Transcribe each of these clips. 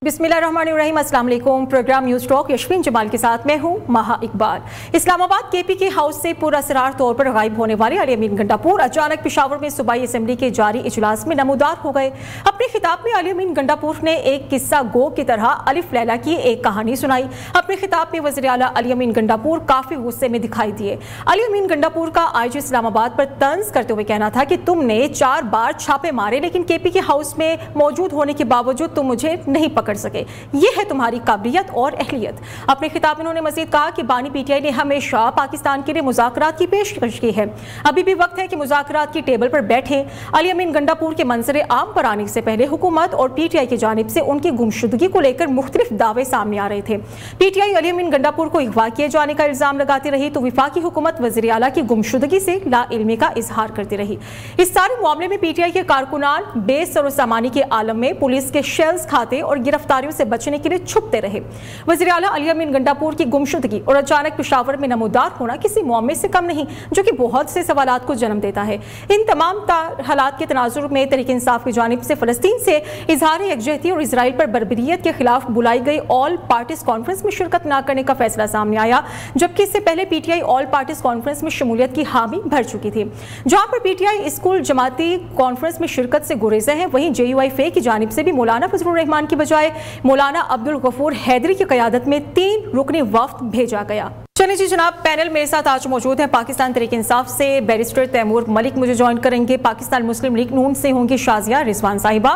बिस्मिल्लाहिर्रहमानिर्रहीम, अस्सलाम वालेकुम। प्रोग्राम न्यूज़ टॉक यशवीन जमाल के साथ मैं हूं महा इकबाल। इस्लामाबाद केपी के हाउस से पुरअसरार तौर पर गायब होने वाले अली अमीन गंडापुर अचानक पेशावर में सूबाई असेंबली के जारी इजलास में नमूदार हो गए। अपने खिताब में अली अमीन गंडापुर ने एक किस्सा गो की तरह अलिफ लैला की एक कहानी सुनाई। अपने खिताब में वज़ीर आला अली अमीन गंडापुर काफी गुस्से में दिखाई दिए। अली अमीन गंडापुर का आईजी इस्लामाबाद पर तंज करते हुए कहना था कि तुमने 4 बार छापे मारे लेकिन केपी के हाउस में मौजूद होने के बावजूद तुम मुझे नहीं पकड़ सके। ये है तुम्हारी काबिलियत और अहलियत। अपने खिताब में उन्होंने मजीद कहा कि बानी पीटीआई ने हमेशा पाकिस्तान के लिए मुज़ाकरात की पेशकश की है। अभी भी वक्त है कि मुज़ाकरात की टेबल पर बैठे। अली अमीन गंडापुर के मंजर आम पर आने से पहले हुकूमत और पीटीआई की जानिब से उनकी गुमशुदगी को लेकर मुख्तलिफ दावे सामने आ रहे थे। पीटीआई अली अमीन गंडापुर को अगवा किए जाने का इल्जाम लगाती रही तो वफाकी हुकूमत वज़ीर आला की गुमशुदगी से लाइल्मी का इजहार करती रही। इस सारे मामले में पीटीआई के कारकुनान बेसरोसामानी के आलम में पुलिस के शेल्स खाते और गिरफ्तारियों से बचने के लिए छुपते रहे। वज़ीर आला अली अमीन गंडापुर की गुमशुदगी और अचानक पेशावर में नमूदार होना किसी मुअम्मे से कम नहीं, जो कि बहुत से सवालात को जन्म देता है। इन तमाम हालात के तनाजुर में तहरीक इंसाफ की जानिब से फ़लस्तीन से इजहार यकजहती और इसराइल पर बर्बरियत के खिलाफ बुलाई गई ऑल पार्टीज कॉन्फ्रेंस में शिरकत न करने का फैसला सामने आया, जबकि इससे पहले पीटीआई ऑल पार्टीज कॉन्फ्रेंस में शमूलियत की हामी भर चुकी थी। जहां पर पीटीआई स्कूल जमाती कॉन्फ्रेंस में शिरकत से गुरेज़े हैं, वहीं जेयूआई फे की जानिब से भी मौलाना फजलुर रहमान की बजाय मौलाना अब्दुल गफूर हैदरी की क़यादत में 3 रुकनी वफ्द भेजा गया। चलिए जी जनाब, पैनल मेरे साथ आज मौजूद है। पाकिस्तान तहरीक इंसाफ से बैरिस्टर तैमूर मलिक मुझे ज्वाइन करेंगे। पाकिस्तान मुस्लिम लीग नून से होंगी शाजिया रिजवान साहिबा।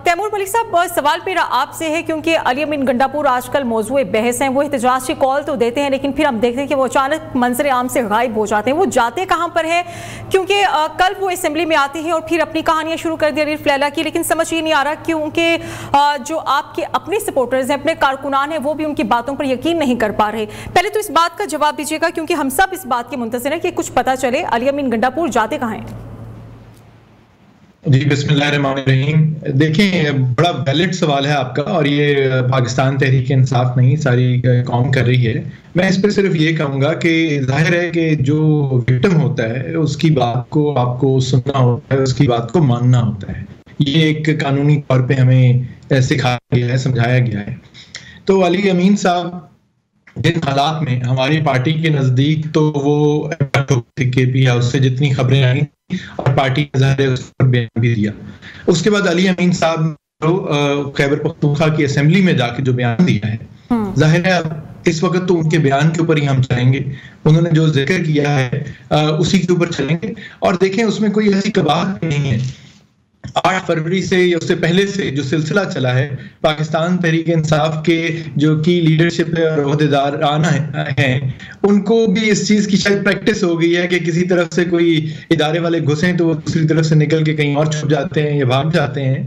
तैमूर मलिक साहब, सवाल मेरा आपसे है, क्योंकि अली अमीन गंडापुर आजकल मौजूए बहस हैं। वो एहतजाज की कॉल तो देते हैं लेकिन फिर हम देखते हैं कि वो अचानक मंजर आम से गायब हो जाते हैं। वो जाते कहाँ पर है? क्योंकि कल वो असेंबली में आती हैं और फिर अपनी कहानियाँ शुरू कर दी अलिफ लैला की, लेकिन समझ ये नहीं आ रहा क्योंकि जो आपके अपने सपोर्टर्स हैं, अपने कारकुनान हैं, वो भी उनकी बातों पर यकीन नहीं कर पा रहे। पहले तो इस बात का जवाब दीजिएगा, क्योंकि हम सब इस बात के मुंतज़िर हैं कि कुछ पता चले अली अमीन गंडापुर जाते कहाँ हैं। जी बिस्मिल्लाहिर्रहमानिर्रहीम। देखिए, बड़ा वैलिड सवाल है आपका और ये पाकिस्तान तहरीक इंसाफ नहीं सारी कौम कर रही है। मैं इस पर सिर्फ ये कहूँगा कि जाहिर है कि जो विक्टिम होता है उसकी बात को आपको सुनना होता है, उसकी बात को मानना होता है। ये एक कानूनी तौर पे हमें सिखाया गया है, समझाया गया है। तो अली अमीन साहब जिन हालात में हमारी पार्टी के नजदीक तो वो केपी हाउस से जितनी खबरें आई और पार्टी ने उस पर बयान भी दिया। उसके बाद अली अमीन साहब ने खैबर पख्तूनख्वा की असेंबली में जाके जो बयान दिया है, जाहिर है इस वक्त तो उनके बयान के ऊपर ही हम चलेंगे। उन्होंने जो जिक्र किया है उसी के ऊपर चलेंगे और देखें उसमें कोई ऐसी कबात नहीं है। 8 फरवरी से या उससे पहले से जो सिलसिला चला है, पाकिस्तान तहरीक इंसाफ के जो की लीडरशिप और ओहदेदार आना है उनको भी इस चीज की शायद प्रैक्टिस हो गई है कि किसी तरफ से कोई इदारे वाले घुसें तो वो दूसरी तरफ से निकल के कहीं और छुप जाते हैं या भाग जाते हैं।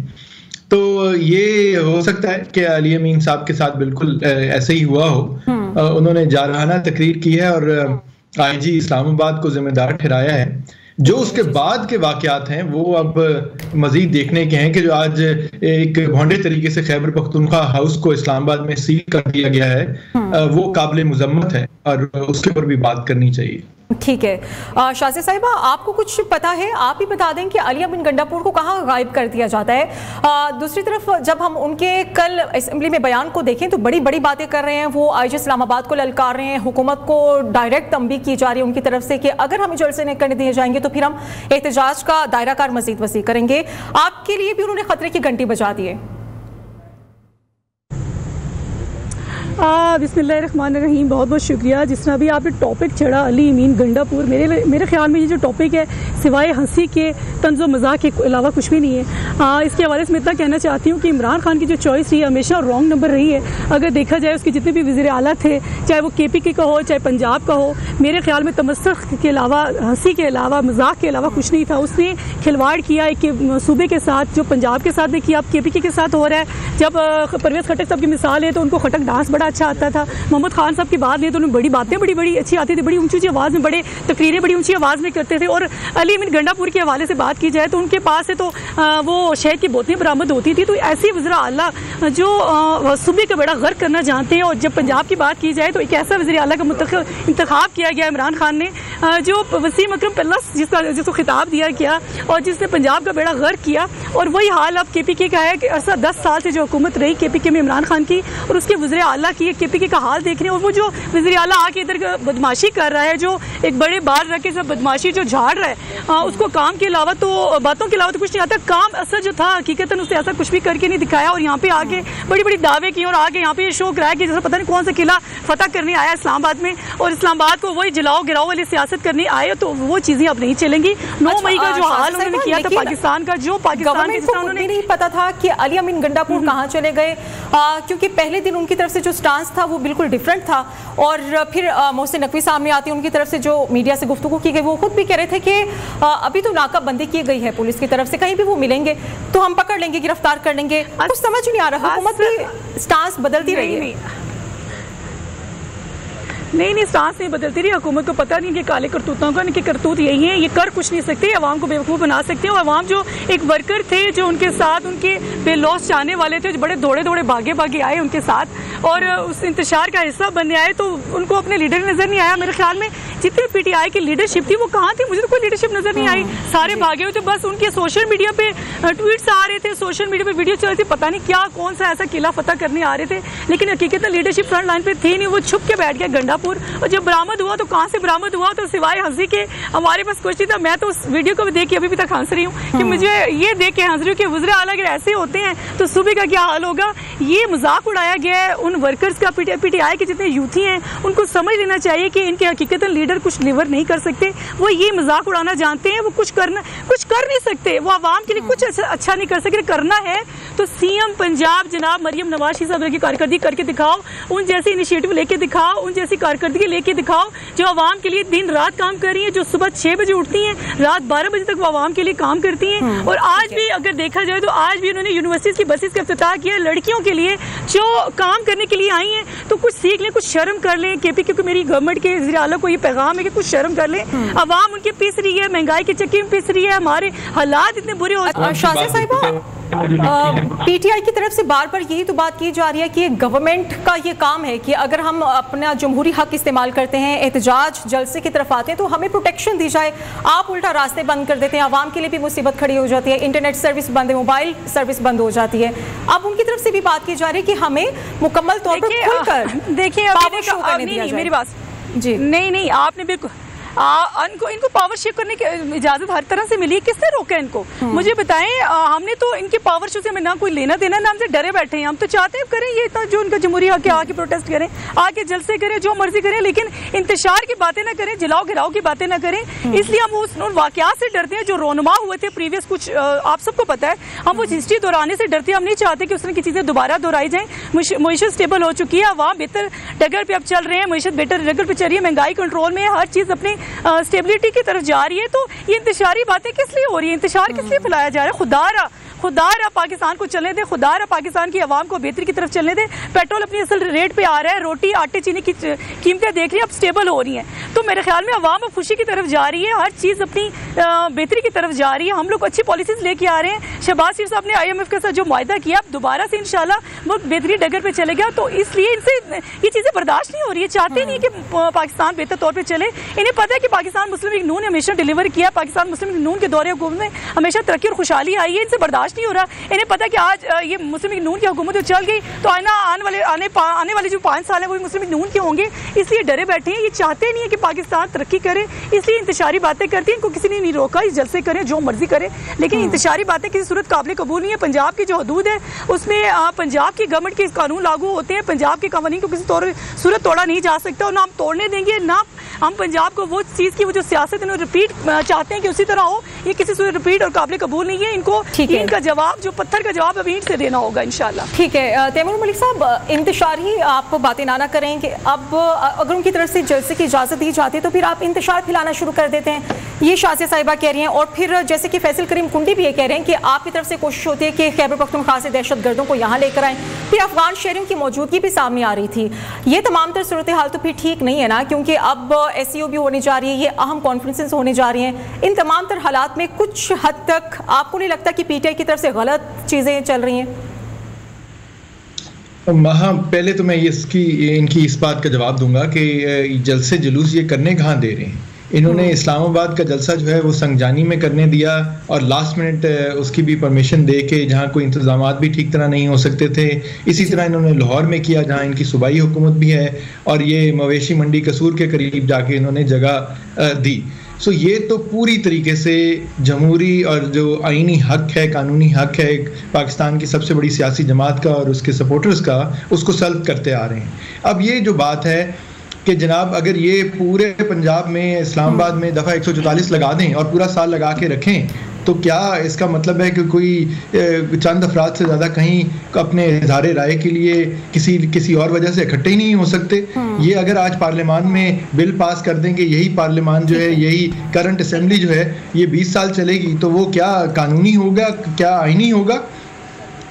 तो ये हो सकता है कि अली अमीन साहब के साथ बिल्कुल ऐसे ही हुआ हो। उन्होंने जारहाना तकरीर की है और आईजी इस्लामाबाद को जिम्मेदार ठहराया है। जो उसके बाद के वाकयात हैं वो अब मजीद देखने के हैं कि जो आज एक भोंडे तरीके से खैबर पख्तूनख्वा हाउस को इस्लामाबाद में सील कर दिया गया है, वो काबिल मुजम्मत है और उसके ऊपर भी बात करनी चाहिए। ठीक है, शाजिया साहिबा, आपको कुछ पता है? आप ही बता दें कि अली अमीन गंडापुर को कहाँ गायब कर दिया जाता है। दूसरी तरफ जब हम उनके कल असेंबली में बयान को देखें तो बड़ी बड़ी बातें कर रहे हैं। वो आईजी इस्लामाबाद को ललकार रहे हैं, हुकूमत को डायरेक्ट तंबीह की जा रही है उनकी तरफ से कि अगर हमें जलसे नहीं करने दिए जाएंगे तो फिर हम एहतजाज का दायरा कार मजीद वसी करेंगे। आपके लिए भी उन्होंने खतरे की घंटी बजा दी है। बिस्मिल्लाहिर्रहमानिर्रहीम, बहुत बहुत शुक्रिया। जिस तरह भी आपने टॉपिक चढ़ा अली अमीन गंडापुर, मेरे ख्याल में ये जो टॉपिक है सिवाय हंसी के तंज़ो मज़ाक के अलावा कुछ भी नहीं है। इसके हवाले से मैं इतना कहना चाहती हूँ कि इमरान खान की जो चॉइस रही है हमेशा रॉन्ग नंबर रही है। अगर देखा जाए उसके जितने भी वज़ीर आला थे, चाहे वो केपी के का हो चाहे पंजाब का हो, मेरे ख्याल में तमस्सुक के अलावा, हंसी के अलावा, मज़ाक के अलावा कुछ नहीं था। उसने खिलवाड़ किया एक सूबे के साथ, जो पंजाब के साथ ने किया, अब केपी के साथ हो रहा है। जब परवेज़ खटक साहब की मिसाल है तो उनको खटक डांस बड़ा अच्छा आता था। मोहम्मद खान साहब की बात लें तो उन्हें बड़ी बातें बड़ी अच्छी आती थी, बड़ी ऊंची आवाज़ में, बड़े तकरीरें बड़ी ऊंची आवाज़ में करते थे। और अली अमीन गंडापुर के हवाले से बात की जाए तो उनके पास से तो वो शहद की बोतलें बरामद होती थी। तो ऐसी वज़ीर आला जो सूबे का बड़ा गर्क करना जानते हैं। और जब पंजाब की बात की जाए तो एक ऐसा वज़ीर आला का इंतखाब किया गया इमरान खान ने, जो वसीम अकरम प्लस जिसको खिताब दिया गया और जिसने पंजाब का बेड़ा गर्क किया। और वही हाल अब KPK का है कि अरसा 10 साल से जो हुकूमत रही KPK में इमरान खान की और उसके वज़ीर आला की KPK का हाल देख रहे हैं। और वो जो वज़ीर आला आके इधर बदमाशी कर रहा है, जो एक बड़े बार रख के सब बदमाशी जो झाड़ रहा है, उसको काम के अलावा तो बातों के अलावा तो कुछ नहीं आता। काम असर जो था हकीकतन उसने ऐसा कुछ भी करके नहीं दिखाया। और यहाँ पे आके बड़ी दावे की और आगे यहाँ पे ये शो कराया कि जैसे पता नहीं कौन सा किला फतह करने आया इस्लामाबाद में, और इस्लामाबाद को वही जलाओ गिराओ वाली सियासत करने आए। तो वो चीज़ें अब नहीं चलेंगी। 9 मई का जो हाल उन्होंने किया था पाकिस्तान का, जो पाकिस्तान को नहीं पता था कि अली अमीन गंडापुर कहाँ चले गए, क्योंकि पहले दिन उनकी तरफ से जो स्टांस था वो बिल्कुल डिफरेंट था। और फिर मोहसिन नकवी सामने आती उनकी तरफ से जो मीडिया से गुफ्तगू की गई, वो खुद भी कह रहे थे कि अभी तो नाकाबंदी की गई है पुलिस की तरफ से, कहीं भी वो मिलेंगे तो हम पकड़ लेंगे, गिरफ्तार कर लेंगे। कुछ समझ नहीं आ रहा, हुकूमत की स्टांस बदलती रही है। नहीं स्टांस नहीं बदलती रही। हुकूमत को पता नहीं कि काले करतूतों का, इनके करतूत यही है, ये कर कुछ नहीं सकते, अवाम को बेवकूफ़ बना सकते हैं। और अवाम जो एक वर्कर थे जो उनके साथ उनके बेलौस चाहने वाले थे, जो बड़े दौड़े भागे आए उनके साथ और उस इंतशार का हिस्सा बनने आए, तो उनको अपने लीडर नज़र नहीं आया। मेरे ख्याल में जितनी PTI की लीडरशिप थी वो कहाँ थी, मुझे तो कोई लीडरशिप नज़र नहीं आई। सारे भागे हुए थे, बस उनके सोशल मीडिया पे ट्वीट्स आ रहे थे, सोशल मीडिया पे वीडियो चल रही थी, पता नहीं क्या कौन सा ऐसा किला फतह करने आ रहे थे। लेकिन हकीकत लीडरशिप फ्रंट लाइन पे थी नहीं, वो छुप के बैठ गया गंडापुर। और जब बरामद हुआ तो कहाँ से बरामद हुआ, तो सिवाय हंसी के हमारे पास कुछ नहीं था। मैं तो उस वीडियो को देख के अभी तक हंस रही हूँ कि मुझे ये देख के हंस रही हूँ कि वज़ीर आला अगर ऐसे होते हैं तो सूबे का क्या हाल होगा। ये मजाक उड़ाया गया है उन वर्कर्स का। PTI के जितने यूथी हैं उनको समझ लेना चाहिए कि इनके हकीकतन लीडर कुछ लिवर नहीं कर सकते, वो ये मजाक उड़ाना जानते हैं, वो कुछ कर नहीं सकते, वो आवाम के लिए कुछ अच्छा नहीं कर सकते। करना है तो CM पंजाब जनाब मरियम नवाज साहब की कारकर्दगी करके दिखाओ, उन जैसी इनिशिएटिव लेके दिखाओ, उन जैसी कारकर्दगी लेके दिखाओ जो आवाम के लिए दिन रात काम कर रही है, जो सुबह 6 बजे उठती हैं, रात 12 बजे तक वो आवाम के लिए काम करती हैं। और आज भी अगर देखा जाए तो आज भी उन्होंने यूनिवर्सिटीज़ की बसेस का इफ्तिताह किया लड़कियों के लिए जो काम करने के लिए आई हैं। तो कुछ सीख लें, कुछ शर्म कर लें। KPK को मेरी गवर्नमेंट के वज़ीर आला को ये पैगाम है कि कुछ शर्म कर लें। आवाम उनकी पिस रही है, महंगाई के चक्के में पिस रही है, हमारे हालात इतने बुरे हो PTI की तरफ से बार बार यही तो बात की जा रही है कि गवर्नमेंट का ये काम है कि अगर हम अपना जमहूरी हक इस्तेमाल करते हैं, एहतजाज जलसे की तरफ आते हैं तो हमें प्रोटेक्शन दी जाए। आप उल्टा रास्ते बंद कर देते हैं, आवाम के लिए भी मुसीबत खड़ी हो जाती है, इंटरनेट सर्विस बंद है, मोबाइल सर्विस बंद हो जाती है। अब उनकी तरफ से भी बात की जा रही है कि हमें मुकम्मल तौर पर खुलकर देखिए मेरी बात जी नहीं आपने बिल्कुल इनको पावर शेयर करने की इजाजत हर तरह से मिली, किसने रोका इनको? मुझे बताएं। हमने तो इनके पावर शो से हमें ना कोई लेना देना, ना हमसे डरे बैठे हैं। हम तो चाहते हैं करें ये तो जो उनका जमहूरी हक है, आके प्रोटेस्ट करें, आके जलसे करें, जो मर्जी करें, लेकिन इंतशार की बातें ना करें, जलाओ गिराओ की बातें ना करें। इसलिए हम उस वाकयात से डरते हैं जो रोनुमा हुए थे प्रीवियस कुछ, आप सबको पता है, हम वो हिस्ट्री दोहराने से डरते हैं। हम नहीं चाहते कि उस तरह की चीज़ें दोबारा दोहराई जाएँ। मीशत स्टेबल हो चुकी है, अवाम बेहतर डगर पर अब चल रहे हैं, मीशत बेहतर डगर पर चल रही है, महंगाई कंट्रोल में, हर चीज़ अपने स्टेबिलिटी की तरफ जा रही है। तो ये इंतशारी बातें किस लिए हो रही है? इंतशार किस लिए फैलाया जा रहा है? खुदारा पाकिस्तान को चलने दे, खुदारा पाकिस्तान की आवाम को बेहतरी की तरफ चलने दे। पेट्रोल अपनी असल रेट पे आ रहा है, रोटी आटे चीनी की कीमतें देख रही है अब स्टेबल हो रही हैं। तो मेरे ख्याल में आवाम अब खुशी की तरफ जा रही है, हर चीज़ अपनी बेहतरी की तरफ जा रही है। हम लोग अच्छी पॉलिसीज लेके आ रहे हैं। शहबाज शरीफ साहब ने IMF के साथ जो मुआहदा किया, अब दोबारा से इंशाल्लाह वो बेहतरी डगर पर चलेगा। तो इसलिए इनसे ये चीज़ें बर्दाश्त नहीं हो रही है, चाहते नहीं कि पाकिस्तान बेहतर तौर पर चले। इन्हें पता है कि पाकिस्तान मुस्लिम लीग नून ने हमेशा डिलीवर किया, पाकिस्तान मुस्लिम लीग नून के दौरे हुकूमत में हमेशा तरक्की और खुशहाली आई है। इनसे बर्दाश्त नहीं हो रहा। इन्हें पता है कि आज ये मुस्लिम लीग नून की हुकूमत चल गई तो आने वाले जो 5 साल है वो मुस्लिम लीग नून के होंगे, इसलिए डरे बैठे हैं। ये चाहते नहीं है कि पाकिस्तान तरक्की करे, इसलिए इंतशारी बातें करती हैं। इनको किसी ने नहीं रोका, ये जलसे करें, जो मर्जी करें, लेकिन इंतशारी बातें किसी सूरत काबिल कबूल नहीं है। पंजाब की जो हदूद है उसमें पंजाब की गवर्नमेंट के कानून लागू होते हैं, पंजाब के कानून को किसी सूरत तोड़ा नहीं जा सकता और ना हम तोड़ने देंगे, ना हम पंजाब को वो चीज़ की वो जो सियासत इन्होंने रिपीट चाहते हैं कि उसी तरह हो, ये किसी से रिपीट और काबिल कबूल नहीं है। इनको इनका जवाब जो पत्थर का जवाब अभी ईंट से देना होगा इंशाल्लाह। ठीक है तैमूर मलिक साहब, इंतशार ही आप बातें ना करेंगे। अब अगर उनकी तरफ से जलसे की इजाज़त दी जाती है तो फिर आप इंतशार फैलाना शुरू कर देते हैं, ये शाज़िया साहिबा कह रही हैं। और फिर जैसे कि फैसल करीम कुंडी भी ये कह रहे हैं कि आपकी तरफ से कोशिश होती है कि खैबर पख्तूनख्वा से दहशतगर्दों को यहाँ लेकर आएँ, फिर अफगान शहरियों की मौजूदगी भी सामने आ रही थी। ये तमाम तर सूरत हाल तो फिर ठीक नहीं है ना, क्योंकि अब SCO भी होने जा रही है, ये अहम कॉन्फ्रेंसेस होने जा रही हैं। इन तमाम तर हालात में कुछ हद तक आपको नहीं लगता कि PTI की तरफ से गलत चीज़ें चल रही हैं? हाँ, पहले तो मैं इनकी इस बात का जवाब दूंगा कि जलसे जुलूस ये करने कहाँ दे रहे हैं। इन्होंने इस्लामाबाद का जलसा जो है वो संगजानी में करने दिया और लास्ट मिनट उसकी भी परमिशन दे के, जहाँ कोई इंतजामात भी ठीक तरह नहीं हो सकते थे। इसी तरह इन्होंने लाहौर में किया जहाँ इनकी सूबाई हुकूमत भी है, और ये मवेशी मंडी कसूर के करीब जाके इन्होंने जगह दी। सो ये तो पूरी तरीके से जमहूरी और जो आईनी हक है, कानूनी हक है पाकिस्तान की सबसे बड़ी सियासी जमात का और उसके सपोर्टर्स का, उसको सल्ब करते आ रहे हैं। अब ये जो बात है कि जनाब अगर ये पूरे पंजाब में इस्लामाबाद में दफ़ा 144 लगा दें और पूरा साल लगा के रखें, तो क्या इसका मतलब है कि कोई चंद अफराद से ज़्यादा कहीं अपने इज़हार राय के लिए किसी और वजह से इकट्ठे ही नहीं हो सकते? ये अगर आज पार्लियामान में बिल पास कर दें कि यही पार्लियामान जो है, यही करंट असेंबली जो है, ये 20 साल चलेगी, तो वो क्या कानूनी होगा, क्या आईनी होगा?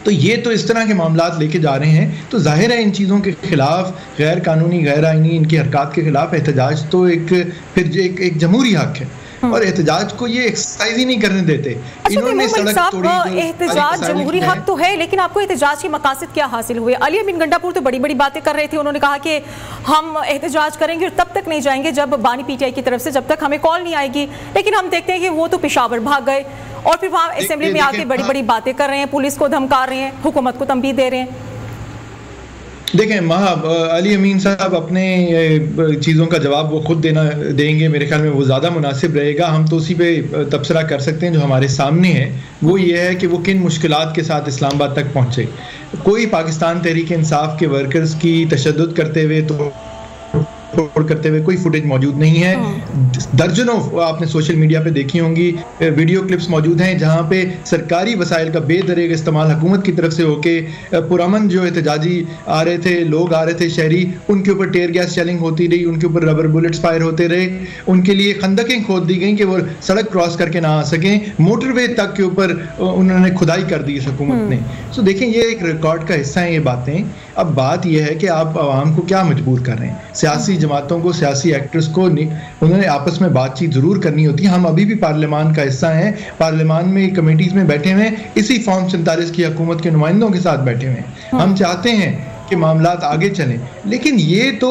तो ये तो इस तरह के मामलात लेके जा रहे हैं, तो जाहिर है इन चीज़ों के खिलाफ, गैर कानूनी गैर आईनी इनकी हरकत के खिलाफ एहतजाज तो एक जमहूरी हक है, और एहतजाज को ये एक्सरसाइज ही नहीं करने देते। इन्होंने सड़क तोड़ी। एहतजाज जमहूरी हक तो है, लेकिन आपको एहतजाज के मकासद क्या हासिल हुए? अली अमीन गंडापुर तो बड़ी बड़ी बातें कर रहे थे, उन्होंने कहा कि हम एहतजाज करेंगे और तब तक नहीं जाएंगे जब बानी PTI की तरफ से, जब तक हमें कॉल नहीं आएगी। लेकिन हम देखते हैं कि वो तो पेशावर भाग गए और फिर वहाँ असेंबली में आके बड़ी बड़ी बातें कर रहे हैं, पुलिस को धमका रहे हैं, हुकूमत को तंबीह दे रहे हैं। देखें अली अमीन साहब अपने चीज़ों का जवाब वो खुद देंगे, मेरे ख्याल में वो ज़्यादा मुनासिब रहेगा। हम तो उसी पे तबसरा कर सकते हैं जो हमारे सामने है, वो ये है कि वो किन मुश्किलात के साथ इस्लामाबाद तक पहुँचे। कोई पाकिस्तान तहरीक इंसाफ के वर्कर्स की तशद्दुद करते हुए करते हुए कोई फुटेज मौजूद नहीं है। दर्जनों आपने सोशल मीडिया पे देखी होंगी वीडियो क्लिप्स मौजूद हैं जहां पे सरकारी वसाइल का बेदरेग इस्तेमाल हुकूमत की तरफ से होके पुरअमन जो एहतजाजी आ रहे थे, लोग आ रहे थे शहरी, उनके ऊपर टेयर गैस शेलिंग होती रही, उनके ऊपर रबर बुलेट्स फायर होते रहे, उनके लिए खंदकें खोद दी गई कि वो सड़क क्रॉस करके ना आ सकें, मोटरवे तक के ऊपर उन्होंने खुदाई कर दी इस हुकूमत ने। सो देखें, ये एक रिकॉर्ड का हिस्सा है ये बातें। अब बात यह है कि आप आवाम को क्या मजबूर कर रहे हैं? सियासी जमातों को, सियासी एक्टर्स को उन्होंने आपस में बातचीत जरूर करनी होती है। हम अभी भी पार्लियामान का हिस्सा हैं, पार्लियामान में कमेटीज में बैठे हुए हैं, इसी फॉर्म 47 की हुकूमत के नुमाइंदों के साथ बैठे हुए हैं। हम चाहते हैं कि मामलात आगे चलें, लेकिन ये तो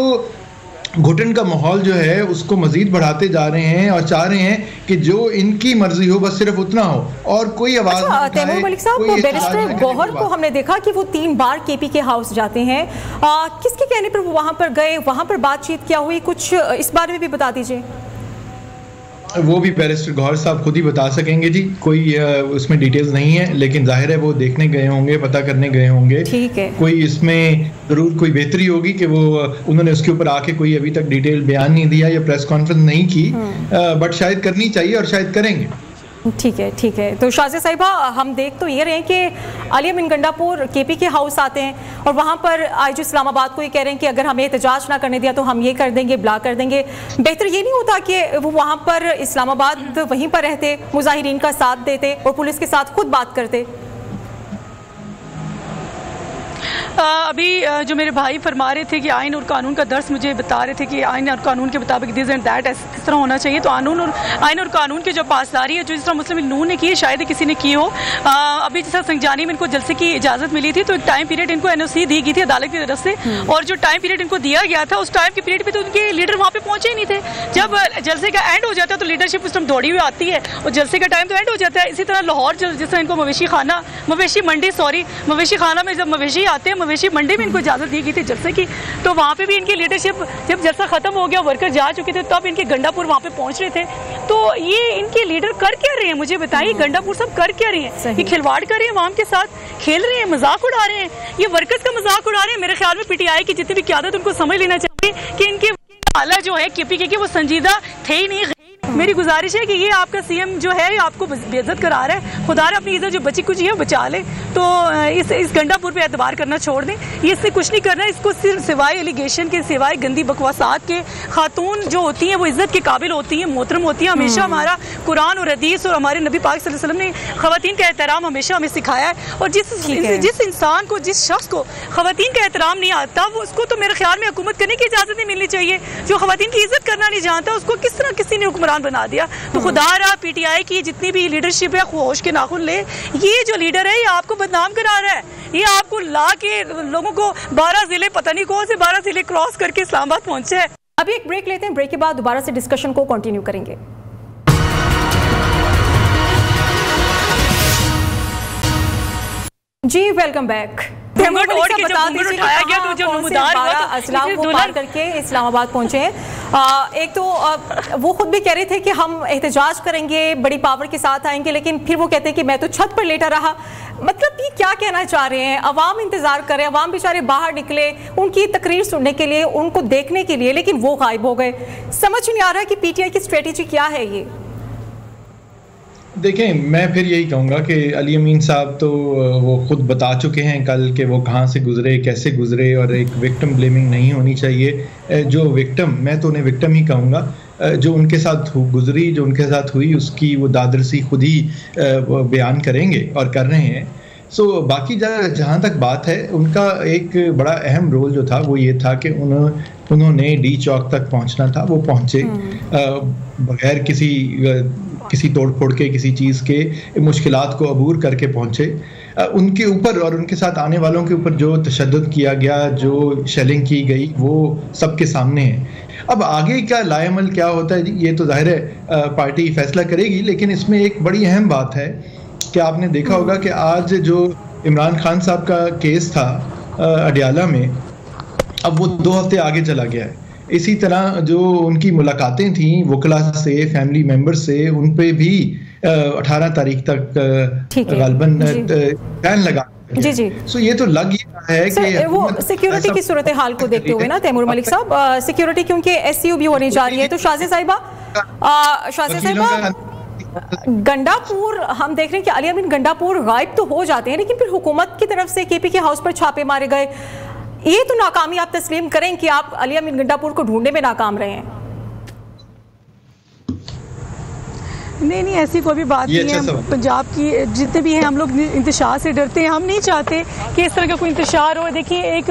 घुटन का माहौल जो है उसको मजीद बढ़ाते जा रहे हैं और चाह रहे हैं कि जो इनकी मर्जी हो बस सिर्फ उतना हो और कोई आवाज नहीं उठाए। तैमूर मलिक साहब, बैरिस्टर गौहर को हमने देखा कि वो 3 बार KP के हाउस जाते हैं, किसके कहने पर वो वहां पर गए, वहां पर बातचीत क्या हुई, कुछ इस बारे में भी बता दीजिए। वो भी बैरिस्टर गौहर साहब खुद ही बता सकेंगे जी, कोई उसमें डिटेल्स नहीं है, लेकिन जाहिर है वो देखने गए होंगे, पता करने गए होंगे। ठीक है, कोई इसमें जरूर कोई बेहतरी होगी कि वो उन्होंने उसके ऊपर आके कोई अभी तक डिटेल बयान नहीं दिया या प्रेस कॉन्फ्रेंस नहीं की, बट शायद करनी चाहिए और शायद करेंगे। ठीक है, ठीक है। तो शाज़िया साहिबा, हम देख तो ये रहे हैं कि अली अमीन गंडापुर KP के हाउस आते हैं और वहाँ पर IG इस्लामाबाद को ये कह रहे हैं कि अगर हमें एहतजाज ना करने दिया तो हम ये कर देंगे, ब्ला कर देंगे। बेहतर ये नहीं होता कि वो वहाँ पर इस्लामाबाद वहीं पर रहते, मुजाहिरीन का साथ देते और पुलिस के साथ खुद बात करते? अभी जो मेरे भाई फरमा रहे थे कि आइन और कानून का दर्स मुझे बता रहे थे कि आइन और कानून के मुताबिक दिस एंड दैट इस तरह होना चाहिए, तो आइन और कानून की जो पासदारी है जो जिस तरह मुस्लिम लीग नून ने की है, शायद किसी ने की हो। अभी जिस तरह संगजानी में इनको जलसे की इजाज़त मिली थी तो एक टाइम पीरियड इनको NOC दी गई थी अदालत की तरफ से, और जो टाइम पीरियड इनको दिया गया था उस टाइम के पीरियड पर तो उनके लीडर वहाँ पर पहुँचे ही नहीं थे। जब जलसे का एंड हो जाता है तो लीडरशिप उस टाइम दौड़ी हुई आती है और जलसे का टाइम तो एंड हो जाता है। इसी तरह लाहौर जिस तरह इनको मवेशी खाना में जब मवेशी आते हैं, मवेशी मंडी में इनको इजाज़त दी गई थी जलसे की, तो वहाँ पे भी इनकी लीडरशिप, जब जलसा खत्म हो गया, वर्कर जा चुके थे, तब इनके गंडापुर वहाँ पे पहुँच रहे थे। तो ये इनके लीडर कर क्या रहे हैं, मुझे बताइए, गंडापुर सब कर क्या रहे हैं? ये खिलवाड़ कर रहे हैं, आवाम के साथ खेल रहे हैं, मजाक उड़ा रहे हैं, ये वर्कर्स का मजाक उड़ा रहे हैं। मेरे ख्याल में PTI की जितनी भी क़यादत उनको समझ लेना चाहिए कि इनके हालात जो है केपीके के वो संजीदा थे ही नहीं। मेरी गुजारिश है कि ये आपका सीएम जो है आपको बेइज्जत करा रहा है, खुदा अपनी इज्जत जो बची कुछ है बचा ले। तो इस गंडापुर पे एतबार करना छोड़ दें, ये इससे कुछ नहीं करना। इसको सिर्फ सिवाय एलिगेशन के, सिवाय गंदी बकवासात के, खातून जो होती हैं वो इज्जत के काबिल होती हैं, मोहतरम होती हैं। हमेशा हमारा कुरान और हदीस और हमारे नबी पाक सल्लल्लाहु अलैहि वसल्लम ने खवातीन का एहतराम हमेशा हमें सिखाया है। और जिस इंसान को, जिस शख्स को खवातीन का एहतराम नहीं आता, वो उसको तो मेरे ख्याल में हुकूमत करने की इजाज़त नहीं मिलनी चाहिए। जो खवातीन की इज्जत करना नहीं जानता उसको किस तरह किसी ने हुक्मरान बना दिया। तो खुदा रहा पीटीआई की जितनी भी लीडरशिप है होश के नाखून ले। ये जो लीडर है ये आपको बदनाम करा रहा है, ये आपको ला के लोगों को 12 जिले, पता नहीं कौन से 12 जिले क्रॉस करके इस्लामाबाद पहुंचे है। अभी एक ब्रेक लेते हैं, ब्रेक के बाद दोबारा से डिस्कशन को कंटिन्यू करेंगे। जी वेलकम बैक। करके इस्लामाबाद पहुंचे हैं। एक तो वो खुद भी कह रहे थे कि हम एहतजाज करेंगे, बड़ी पावर के साथ आएंगे, लेकिन फिर वो कहते हैं कि मैं तो छत पर लेटा रहा। मतलब ये क्या कहना चाह रहे हैं? अवाम इंतजार करे, अवाम बेचारे बाहर निकले उनकी तकरीर सुनने के लिए, उनको देखने के लिए, लेकिन वो गायब हो गए। समझ नहीं आ रहा है कि पीटीआई की स्ट्रेटेजी क्या है ये। देखें, मैं फिर यही कहूँगा कि अली अमीन साहब तो वो खुद बता चुके हैं कल कि वो कहाँ से गुजरे, कैसे गुजरे, और एक विक्टिम ब्लेमिंग नहीं होनी चाहिए। जो विक्टिम, मैं तो उन्हें विक्टिम ही कहूँगा, जो उनके साथ गुजरी, जो उनके साथ हुई, उसकी वो दादरसी खुद ही बयान करेंगे और कर रहे हैं। सो बाकी जहाँ तक बात है, उनका एक बड़ा अहम रोल जो था वो ये था कि उन्होंने डी चौक तक पहुँचना था, वो पहुँचे बगैर किसी तोड़ फोड़ के, किसी चीज़ के, मुश्किलात को अबूर करके पहुँचे। उनके ऊपर और उनके साथ आने वालों के ऊपर जो तशद्दुद किया गया, जो शेलिंग की गई, वो सबके सामने है। अब आगे का लाएमल क्या होता है ये तो जाहिर है पार्टी फैसला करेगी, लेकिन इसमें एक बड़ी अहम बात है कि आपने देखा होगा कि आज जो इमरान खान साहब का केस था अडियाला में, अब वो 2 हफ्ते आगे चला गया है। इसी तरह जो उनकी मुलाकातें थी वकला से, फैमिली मेंबर से, उन पे भी 18 तारीख तक गालबन बैन लगा। जी जी। सो ये तो लग ही रहा है कि वो सिक्योरिटी की सूरत हाल को देखते हुए ना तैमूर मलिक साहब, सिक्योरिटी क्योंकि SCU भी होने जा रही है, तो शाज़े साहिबा गंडापुर हम देख रहे हैं कि अली अमीन गंडापुर गायब तो हो जाते हैं, लेकिन फिर हुकूमत की तरफ से केपीके हाउस पर छापे मारे गए। ये तो नाकामी आप तस्लीम करें कि आप अली अमीन गंडापुर को ढूंढने में नाकाम रहे हैं? नहीं, ऐसी कोई भी बात नहीं है। पंजाब की जितने भी हैं हम लोग इंतशार से डरते हैं, हम नहीं चाहते कि इस तरह का कोई इंतशार हो। देखिए, एक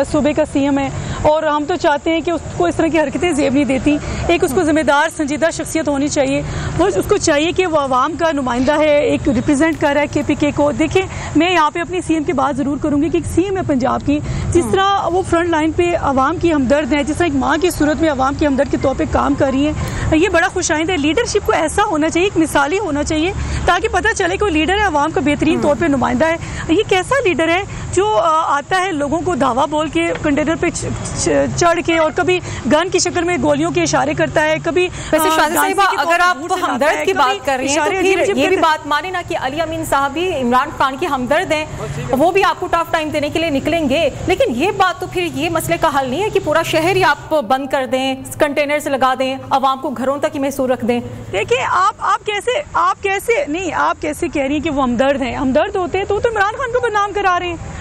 सूबे का सीएम है और हम तो चाहते हैं कि उसको इस तरह की हरकतें जेब नहीं देती। एक उसको जिम्मेदार संजीदा शख्सियत होनी चाहिए, वो उसको चाहिए कि वो आवाम का नुमाइंदा है, एक रिप्रेजेंट कर रहा है केपीके को। देखिए, मैं यहाँ पे अपनी सीएम की बात ज़रूर करूँगी कि एक सीएम है पंजाब की, जिस तरह वो फ्रंट लाइन पे आवाम की हमदर्द है, जिस तरह एक माँ की सूरत में आवाम की हमदर्द के तौर पर काम कर रही है, ये बड़ा खुशाइंद है। लीडरशिप को ऐसा होना चाहिए, एक मिसाली होना चाहिए, ताकि पता चले कोई लीडर है, आवाम का बेहतरीन तौर पे नुमाइंदा है। ये कैसा लीडर है जो आता है लोगों को धावा बोल के कंटेनर पे चढ़ के, और कभी गन की शक्ल में गोलियों के इशारे करता है, कभी अगर आप हमदर्द की बात कर रही हैं तो फिर ये भी बात माने ना कि अली अमीन साहब भी इमरान खान के हमदर्द हैं, वो भी आपको टफ टाइम देने के लिए निकलेंगे। लेकिन ये बात तो फिर ये मसले का हल नहीं है कि पूरा शहर ही आप बंद कर दें, कंटेनर से लगा दें, आवाम को घरों तक ही महसूर रख दें। देखिए, आप कैसे कह रही हैं कि वो हमदर्द हैं? हमदर्द होते हैं तो इमरान खान को बदनाम करा रहे हैं,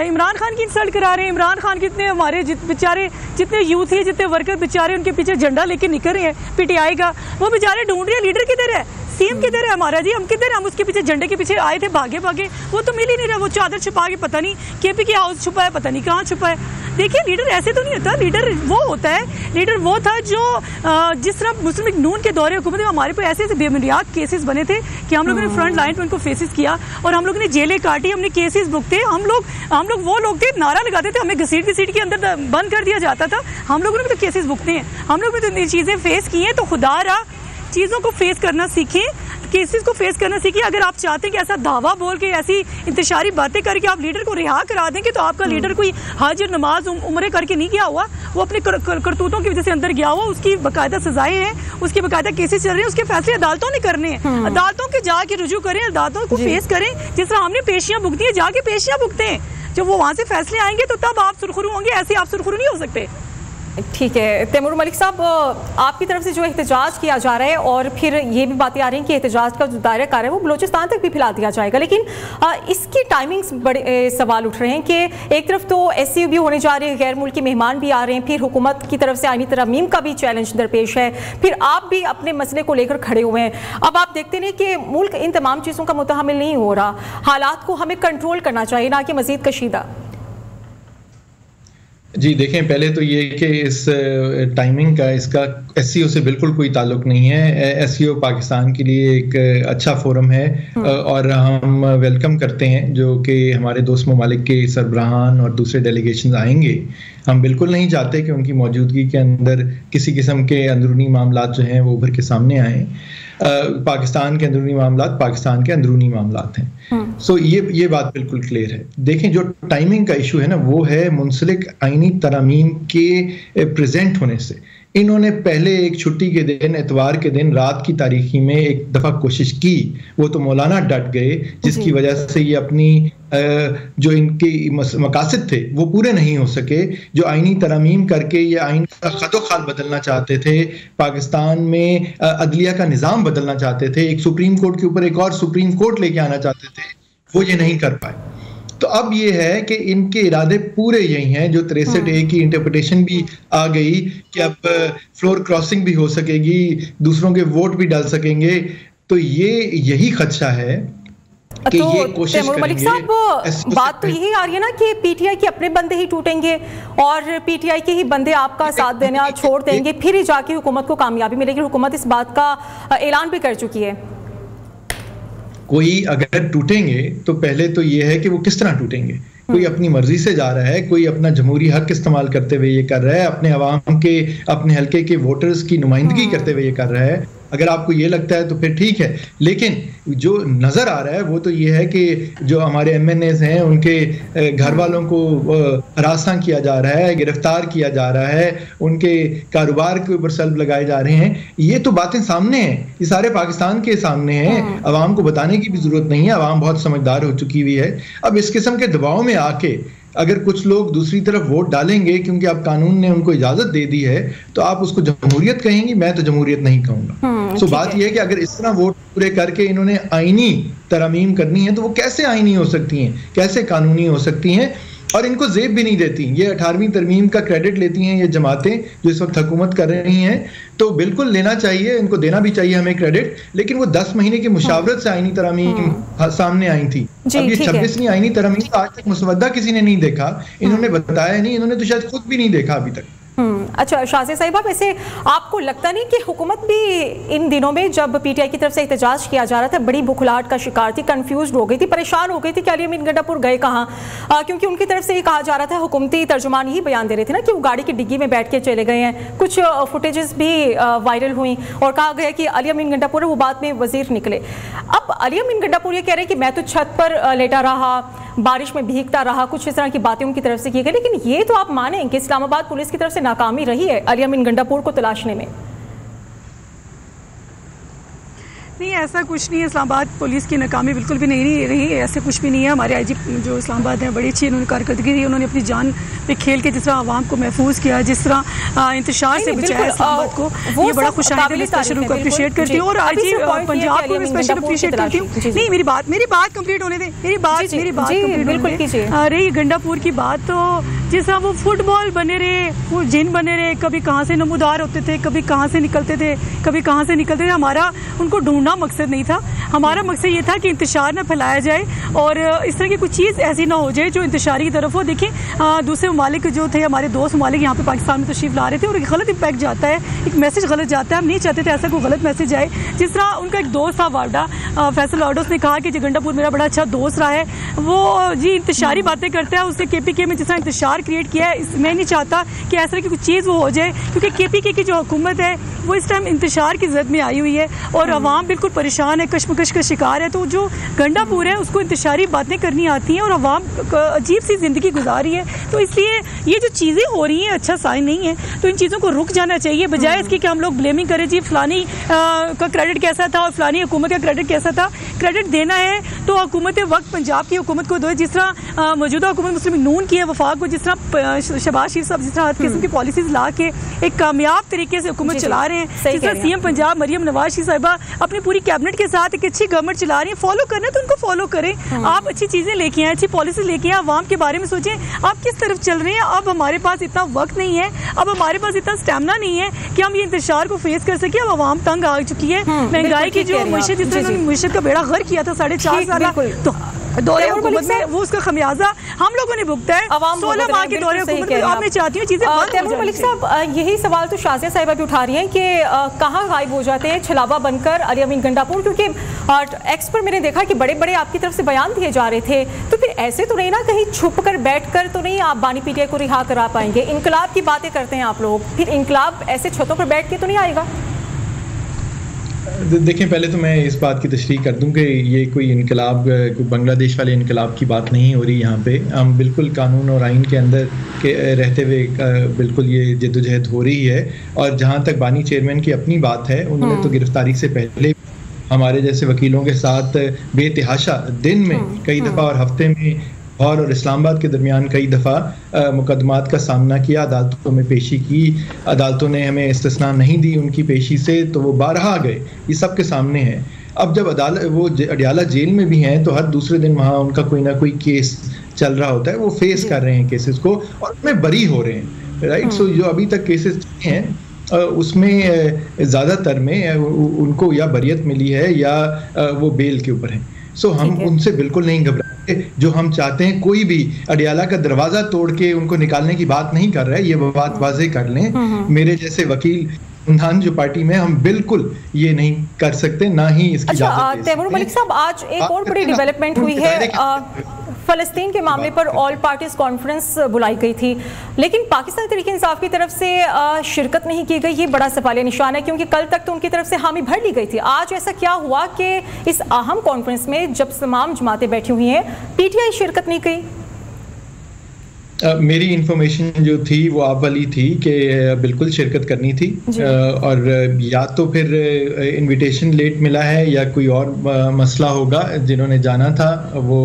इमरान खान की इंसल्ट करा रहे हैं। इमरान खान कितने हमारे बेचारे जितने यूथ है, जितने वर्कर बेचारे उनके पीछे झंडा लेके निकल रहे हैं पीटीआई का, वो बेचारे ढूंढ रहे हैं लीडर किधर है, सीएम किधर है हमारा जी, हम किधर, हम उसके पीछे झंडे के पीछे आए थे भागे, वो तो मिल ही नहीं रहा। वो चादर छुपा के पता नहीं केपीके हाउस छुपा है, पता नहीं कहाँ छुपा है। देखिए, लीडर ऐसे तो नहीं होता। लीडर वो होता है, लीडर वो था जो जिस तरह मुस्लिम लीग नून के दौरे हुकूमत में हमारे पर ऐसे बेबुनियाद केसेस बने थे कि हम लोगों ने फ्रंट लाइन पर उनको फेसेस किया और हम लोगों ने जेलें काटी, हमने केसेस भुगते। हम लोग वो लोग थे, नारा लगाते थे, हमें घसीट के अंदर बंद कर दिया जाता था। हम लोगों ने भी तो केसेस भुगते हैं, हम लोग भी तो चीज़ें फेस की हैं। तो खुदा रहा चीज़ों को फेस करना सीखें, केसेस को फेस करना सीखिए। अगर आप चाहते हैं कि ऐसा दावा बोल के, ऐसी इंतशारी बातें करके आप लीडर को रिहा करा देंगे, तो आपका लीडर कोई हज और नमाज उम्रे करके नहीं गया हुआ, वो अपने करतूतों की वजह से अंदर गया हुआ, उसकी बाकायदा सजाएं हैं, उसके बाकायदा केसेस चल रहे हैं, उसके फैसले अदालतों ने करने हैं। अदालतों के जाके रुजू करें, अदालतों को फेस करें, जिस तरह हमने पेशियां भुगती है जाके पेशियां भुगते हैं। जब वो वहाँ से फैसले आएंगे तो तब आप सुरखरू होंगे, ऐसे आप सुरखरू नहीं हो सकते। ठीक है तैमूर मलिक साहब, आपकी तरफ से जो एहतजाज किया जा रहा है और फिर ये भी बातें आ रही हैं कि एहतजाज का जो दायरा कार है वो बलूचिस्तान तक भी फैला दिया जाएगा, लेकिन इसकी टाइमिंग्स बड़े सवाल उठ रहे हैं कि एक तरफ तो SCU भी होने जा रही है, गैर मुल्की मेहमान भी आ रहे हैं, फिर हुकूमत की तरफ से आईनी तरमीम का भी चैलेंज दरपेश है, फिर आप भी अपने मसले को लेकर खड़े हुए हैं। अब आप देखते हैं कि मुल्क इन तमाम चीज़ों का मुतहम्मिल नहीं हो रहा, हालात को हमें कंट्रोल करना चाहिए ना कि मज़ीद कशीदा। जी देखें, पहले तो ये कि इस टाइमिंग का इसका SCO से बिल्कुल कोई ताल्लुक नहीं है। SCO पाकिस्तान के लिए एक अच्छा फोरम है और हम वेलकम करते हैं जो कि हमारे दोस्त ममालिक के सरबराहान और दूसरे डेलीगेशन आएंगे। हम बिल्कुल नहीं चाहते कि उनकी मौजूदगी के अंदर किसी किस्म के अंदरूनी मामलात जो हैं वो उभर के सामने आएँ। पाकिस्तान के अंदरूनी मामलात पाकिस्तान के अंदरूनी मामलात हैं। सो ये बात बिल्कुल क्लियर है। देखें, जो टाइमिंग का इशू है ना वो है मुंसलिक आईनी तरमीम के प्रेजेंट होने से। इन्होंने पहले एक छुट्टी के दिन, एतवार के दिन रात की तारीखी में एक दफ़ा कोशिश की, वो तो मौलाना डट गए, जिसकी वजह से ये अपनी जो इनके मकासद थे वो पूरे नहीं हो सके। जो आईनी तरमीम करके ये आइन का खदोखाल बदलना चाहते थे, पाकिस्तान में अदलिया का निज़ाम बदलना चाहते थे, एक सुप्रीम कोर्ट के ऊपर एक और सुप्रीम कोर्ट लेके आना चाहते थे, वो ये नहीं कर पाए। तो अब ये है कि इनके इरादे पूरे यही हैं। जो 63A की इंटरप्रिटेशन भी आ गई कि अब फ्लोर क्रॉसिंग भी हो सकेगी, दूसरों के वोट भी डाल सकेंगे, तो ये यही खदशा है कि तो ये कोशिश तैमूर मलिक साहब, बात तो यही आ रही है ना कि PTI के अपने बंदे ही टूटेंगे और PTI के ही बंदे आपका साथ देना छोड़ देंगे, फिर ही जाके हुकूमत को कामयाबी मिलेगी। हुकूमत इस बात का ऐलान भी कर चुकी है। कोई अगर टूटेंगे तो पहले तो ये है कि वो किस तरह टूटेंगे। कोई अपनी मर्जी से जा रहा है, कोई अपना जमहूरी हक इस्तेमाल करते हुए ये कर रहा है, अपने अवाम के, अपने हल्के के वोटर्स की नुमाइंदगी करते हुए ये कर रहा है। अगर आपको ये लगता है तो फिर ठीक है, लेकिन जो नज़र आ रहा है वो तो ये है कि जो हमारे MNAs हैं उनके घर वालों को हरासा किया जा रहा है, गिरफ्तार किया जा रहा है, उनके कारोबार के ऊपर सल्ब लगाए जा रहे हैं। ये तो बातें सामने हैं, ये सारे पाकिस्तान के सामने हैं। अवाम को बताने की भी जरूरत नहीं है, अवाम बहुत समझदार हो चुकी हुई है। अब इस किस्म के दबाव में आके अगर कुछ लोग दूसरी तरफ वोट डालेंगे क्योंकि अब कानून ने उनको इजाजत दे दी है, तो आप उसको जमहूरियत कहेंगी, मैं तो जमहूरियत नहीं कहूंगा। सो बात यह है कि अगर इस तरह वोट पूरे करके इन्होंने आईनी तरमीम करनी है तो वो कैसे आईनी हो सकती हैं, कैसे कानूनी हो सकती हैं, और इनको जेब भी नहीं देती। ये 18वीं तरमीम का क्रेडिट लेती हैं ये जमातें जो इस वक्त हुकूमत कर रही हैं, तो बिल्कुल लेना चाहिए, इनको देना भी चाहिए हमें क्रेडिट। लेकिन वो 10 महीने की मुशावरत से आईनी तरमीम सामने आई थी। अब ये 26वीं आईनी तरमीम तो आज तक मुसवदा किसी ने नहीं देखा, इन्होंने बताया नहीं, इन्होंने तो शायद खुद भी नहीं देखा अभी तक। अच्छा शाज़िया साहिबा, वैसे आपको लगता नहीं कि हुकूमत भी इन दिनों में जब PTI की तरफ से एहतजाज किया जा रहा था बड़ी बुखलाहट का शिकार थी, कंफ्यूज हो गई थी, परेशान हो गई थी कि अली अमीन गंडापुर गए कहाँ? क्योंकि उनकी तरफ से ये कहा जा रहा था, हुकूमती तर्जुमान ही बयान दे रहे थे ना कि वो गाड़ी की डिग्गी में बैठ के चले गए हैं। कुछ फुटेजेस भी वायरल हुई और कहा गया कि अली अमीन गंडापुर वो बाद में वजीर निकले। अब अली अमीन गंडापुर ये कह रहे हैं कि मैं तो छत पर लेटा रहा, बारिश में भीगता रहा, कुछ इस तरह की बातें उनकी तरफ से की गई। लेकिन ये तो आप मानें कि इस्लामाबाद पुलिस की तरफ से नाकामी रही है अली अमीन गंडापुर को तलाशने में? नहीं, ऐसा कुछ नहीं है। इस्लामाबाद पुलिस की नाकामी बिल्कुल भी नहीं रही, ऐसे कुछ भी नहीं है। हमारे IG जो इस्लामाबाद हैं बड़ी अच्छी उन्होंने कारकर्दगी दी, उन्होंने अपनी जान पे खेल के जिस तरह आवाम को महफूज किया, जिस तरह इंतशार से बचाया इस्लामाबाद को, ये बड़ा खुशाइंद स्पेशल उनको अप्रिशिएट करती हूँ। और IG पंजाब को भी स्पेशल अप्रिशिएट करती हूँ। नहीं, मेरी बात कंप्लीट होने दें, मेरी बात कंप्लीट होने दें। रही गंडापुर की बात, तो जिस तरह वो फुटबॉल बने रहे, वो जिन बने रहे, कभी कहाँ से नमूदार होते थे, कभी कहाँ से निकलते थे, कभी कहाँ से निकलते थे। हमारा उनको ढूंढना मकसद नहीं था, हमारा मकसद ये था कि इंतशार ना फैलाया जाए और इस तरह की कुछ चीज़ ऐसी ना हो जाए जो इंतशारी की तरफ हो। देखिए, दूसरे ममालिक जो थे, हमारे दोस्त ममालिक यहाँ पे पाकिस्तान में तशरीफ ला रहे थे और एक गलत इम्पैक्ट जाता है, एक मैसेज गलत जाता है। हम नहीं चाहते थे ऐसा कोई गलत मैसेज आए। जिस तरह उनका एक दोस्त था वार्डा फैसल वार्डा, उसने कहा कि गंडापुर मेरा बड़ा अच्छा दोस्त रहा है, वो जी इंतशारी बातें करता है, उसने KPK में जिस तरह इंतशार क्रिएट किया है, मैं नहीं चाहता कि ऐसा की कुछ चीज़ वो हो जाए, क्योंकि KPK की जो हुकूमत है वो इस टाइम इंतशार की जद में आई हुई है और अवाम बिल्कुल परेशान है, कश्मकश का शिकार है। तो जो गंडापुर है उसको इंतशारी बातें करनी आती हैं और अवाम अजीब सी ज़िंदगी गुजारी है। तो इसलिए ये जो चीज़ें हो रही हैं अच्छा साइन नहीं है, तो इन चीज़ों को रुक जाना चाहिए, बजाय इसके कि हम लोग ब्लेमिंग करें जी फलानी का क्रेडिट कैसा था और फलानी हुकूमत का क्रेडिट कैसा ऐसा था। क्रेडिट देना है तो हुकूमत वक्त पंजाब की हुकूमत को दो, जिस तरह मौजूदा हुकूमत मुस्लिम नून की है, वफाक को जिस तरह शहबाज शरीफ साहब जिस तरह हर किस्म की पॉलिसीज ला के एक कामयाब तरीके से हुकूमत चला रहे हैं, जिस तरह सीएम पंजाब मरियम नवाज शरीफ साहिबा अपनी पूरी कैबिनेट के साथ एक अच्छी गवर्नमेंट चला रही है। फॉलो करना है तो उनको फॉलो करें। आप अच्छी चीज़ें लेके आए, अच्छी पॉलिसी लेके आए, आवाम के बारे में सोचें आप किस तरफ चल रहे हैं। अब हमारे पास इतना वक्त नहीं है, अब हमारे पास इतना स्टैमिना नहीं है कि हम ये इंतशार को फेस कर सके। अब आवाम तंग आ चुकी है, महंगाई की जो मुश्किल जिस तरह मुश्किल का बेड़ा गर्क किया था 4.5 साल, तो दौरे हुकूमत में वो उसका खमियाजा हम लोगों ने भुगता है। 16 माह के दौरे हुकूमत में आपने चाहती हूँ चीजें। तैमूर मलिक साहब, यही सवाल तो शाजिया साहिबा भी उठा रही हैं कि कहाँ गायब हो जाते हैं छलावा बनकर अली अमीन गंडापुर, क्योंकि एक्स पर मैंने देखा कि बड़े बड़े आपकी तरफ से बयान दिए जा रहे थे, तो फिर ऐसे तो नहीं ना कहीं छुप कर बैठ कर तो नहीं आप बानी पीटीआई को रिहा करा पाएंगे। इनकलाब की बातें करते हैं आप लोग, फिर इनकलाब ऐसे छतों पर बैठ के तो नहीं आएगा। देखिए, पहले तो मैं इस बात की तशरीह कर दूं कि ये कोई इनकलाब, बांग्लादेश वाले इनकलाब की बात नहीं हो रही। यहाँ पे हम बिल्कुल कानून और आइन के अंदर के रहते हुए बिल्कुल ये जद्दोजहद हो रही है। और जहाँ तक बानी चेयरमैन की अपनी बात है, उन्होंने तो गिरफ्तारी से पहले हमारे जैसे वकीलों के साथ बेतहाशा दिन में कई दफ़ा और हफ्ते में और इस्लामाबाद के दरमियान कई दफ़ा मुकदमात का सामना किया, अदालतों में पेशी की। अदालतों ने हमें इस्तिस्ना नहीं दी उनकी पेशी से, तो वो बारहा गए। ये सब के सामने है। अब जब अदालत वो अडियाला जेल में भी हैं तो हर दूसरे दिन वहाँ उनका कोई ना कोई केस चल रहा होता है, वो फेस कर रहे हैं केसेस को और उनमें बरी हो रहे हैं, राइट। सो जो अभी तक केसेस चले हैं उसमें ज़्यादातर में उनको या बरियत मिली है या वो बेल के ऊपर है। सो हम उनसे बिल्कुल नहीं घबराते। जो हम चाहते हैं, कोई भी अडियाला का दरवाजा तोड़ के उनको निकालने की बात नहीं कर रहा है, ये बात वाज़ेह कर लें। मेरे जैसे वकील जो पार्टी में, हम बिल्कुल ये नहीं कर सकते, ना ही इसकी इजाजत। तैमूर मलिक साहब, आज एक और बड़ी डेवलपमेंट हुई है। फ़लस्तीन के मामले पर ऑल पार्टीज कॉन्फ्रेंस बुलाई गई थी, लेकिन पाकिस्तान तहरीक इंसाफ की तरफ से शिरकत नहीं की गई। ये बड़ा सवालिया निशान है, क्योंकि कल तक तो उनकी तरफ से हामी भर ली गई थी। आज ऐसा क्या हुआ कि इस अहम कॉन्फ्रेंस में जब तमाम जमातें बैठी हुई हैं, पीटीआई शिरकत नहीं की? मेरी इंफॉर्मेशन जो थी वो आप वाली थी कि बिल्कुल शिरकत करनी थी, और या तो फिर इनविटेशन लेट मिला है या कोई और मसला होगा। जिन्होंने जाना था वो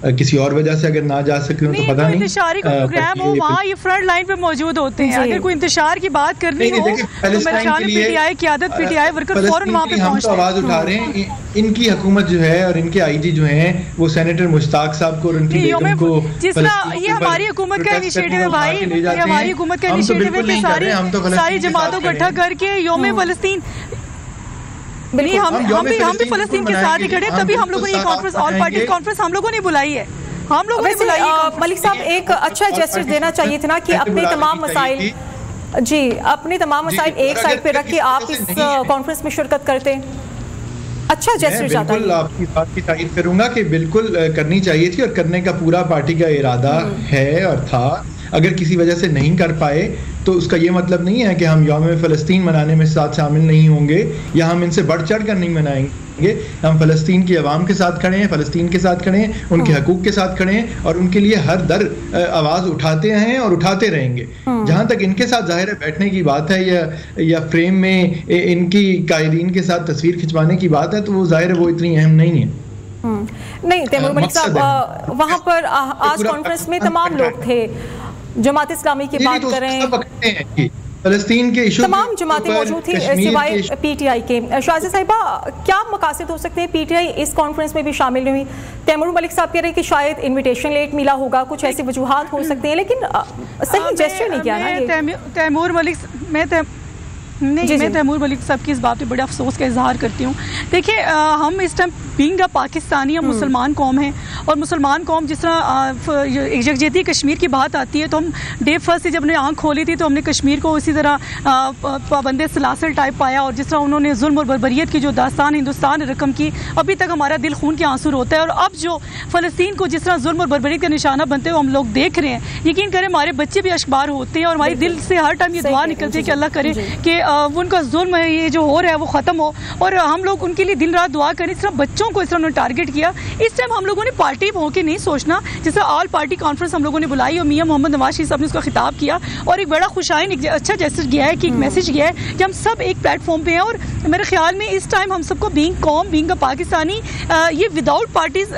किसी और वजह से अगर ना जा सके तो पता नहीं। इंतशारी का प्रोग्राम हो, वहाँ ये फ्रंट लाइन पे मौजूद होते हैं। अगर कोई इंतशार की बात करनी हो तो मेरे ख्याल में पीटीआई की आदत, पीटीआई वर्कर फौरन वहाँ पे पहुंचते हैं। हम तो आवाज उठा रहे हैं। इनकी हुकूमत जो है और इनके आईजी जो हैं वो सेनेटर मुश्ताक साहब को और उनकी बेगम को, जिस तरह ये हमारी हुकूमत का इनिशिएटिव है भाई, ये हमारी हुकूमत का इनिशिएटिव है कि सारी जमातों को इकट्ठा करके यौम फ़लस्तीन, हम भी फ़लस्तीन के साथ ही खड़े, तभी हम लोगों ने ये कॉन्फ्रेंस, ऑल पार्टी कॉन्फ्रेंस हम लोगों ने बुलाई है। हम लोगों ने बुलाई है। मलिक साहब, एक अच्छा जेस्चर देना चाहिए था ना कि अपने तमाम मसाइल, जी अपने तमाम मसाइल एक साइड पे रख के आप इस कॉन्फ्रेंस में शिरकत करते। अच्छा जेस्चर जाता है। आपकी बात की तारीफ करूंगा कि बिल्कुल करनी चाहिए थी और करने का पूरा पार्टी का इरादा है और था। अगर किसी वजह से नहीं कर पाए तो उसका ये मतलब नहीं है कि हम यौम फ़लस्तीन मनाने में साथ शामिल नहीं होंगे या हम इनसे बढ़ चढ़ कर नहीं मनाएंगे। हम फ़लस्तीन की आवाम के साथ खड़े हैं, फ़लस्तीन के साथ खड़े हैं, उनके हकूक़ के साथ खड़े हैं और उनके लिए हर दर आवाज़ उठाते हैं और उठाते रहेंगे। जहाँ तक इनके साथ ज़ाहिर है बैठने की बात है या फ्रेम में इनकी कायदीन के साथ तस्वीर खिंचवाने की बात है, तो वो ज़ाहिर है वो इतनी अहम नहीं है। नहीं तैमूर मलिक साहब, वहाँ पर आज कॉन्फ्रेंस में तमाम लोग थे, जमात इस्लामी की बात करें, फ़लस्तीन के इशू तमाम जमातें मौजूद थी सिवाय पीटीआई के। शाजिया साहिबा, क्या मकासद हो सकते हैं पीटीआई इस कॉन्फ्रेंस में भी शामिल नहीं हुई? तैमूर मलिक साहब कह रहे हैं कि शायद इनविटेशन लेट मिला होगा, कुछ ऐसी वजूहात हो सकते हैं, लेकिन सही जेस्चर नहीं किया ना। तैमूर मलिक, मैं तैमूर मलिक साहब की इस बात पे बड़े अफसोस का इजहार करती हूँ। देखिए, हम इस टाइम बीइंग अ पाकिस्तानी, हम मुसलमान कौम हैं और मुसलमान कौम जिस तरह यकजहती कश्मीर की बात आती है तो हम डे फर्स्ट से जब हमने आँख खोली थी तो हमने कश्मीर को इसी तरह पाबंद सलासल टाइप पाया, और जिस तरह उन्होंने जुल्म और बर्बरियत की जो दास्तान हिंदुस्तान ने रकम की, अभी तक हमारा दिल खून के आंसू रोता है। और अब जो फ़लस्तीन को जिस तरह जुल्म और बर्बरियत का निशाना बनते हुए हम लोग देख रहे हैं, यकीन करें हमारे बच्चे भी अशबार होते हैं और हमारे दिल से हर टाइम ये दुआ निकलती है कि अल्लाह करे कि उनका जुल्म है ये जो हो रहा है वो ख़त्म हो, और हम लोग उनके लिए दिन रात दुआ करें। इस तरह बच्चों को इस तरह उन्होंने टारगेट किया। इस टाइम हम लोगों ने पार्टी कलेक्टिव होकर नहीं सोचना। जैसे ऑल पार्टी कॉन्फ्रेंस हम लोगों ने बुलाई और मियां मोहम्मद नवाज शरीफ साहब ने उसका खिताब किया और एक बड़ा खुशाइन एक अच्छा जैसे गया है कि एक मैसेज गया है कि हम सब एक प्लेटफॉर्म पे हैं। और मेरे ख्याल में इस टाइम हम सबको बीइंग कौम, बीइंग अ पाकिस्तानी, ये विदाउट पार्टीज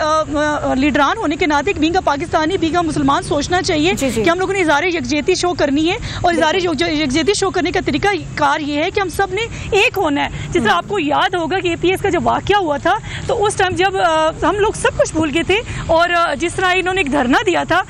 लीडरान होने के नाते being a Pakistani, being a मुसलमान सोचना चाहिए कि हम लोगों ने इज़हार यकजहती शो करनी है। और इज़हार यकजहती शो करने का तरीका कार ये है कि हम सब ने एक होना है। जिस तरह आपको याद होगा कि APS का जब वाक़या हुआ था तो उस टाइम जब हम लोग सब कुछ भूल गए थे और जिस तरह इन्होंने एक धरना दिया था,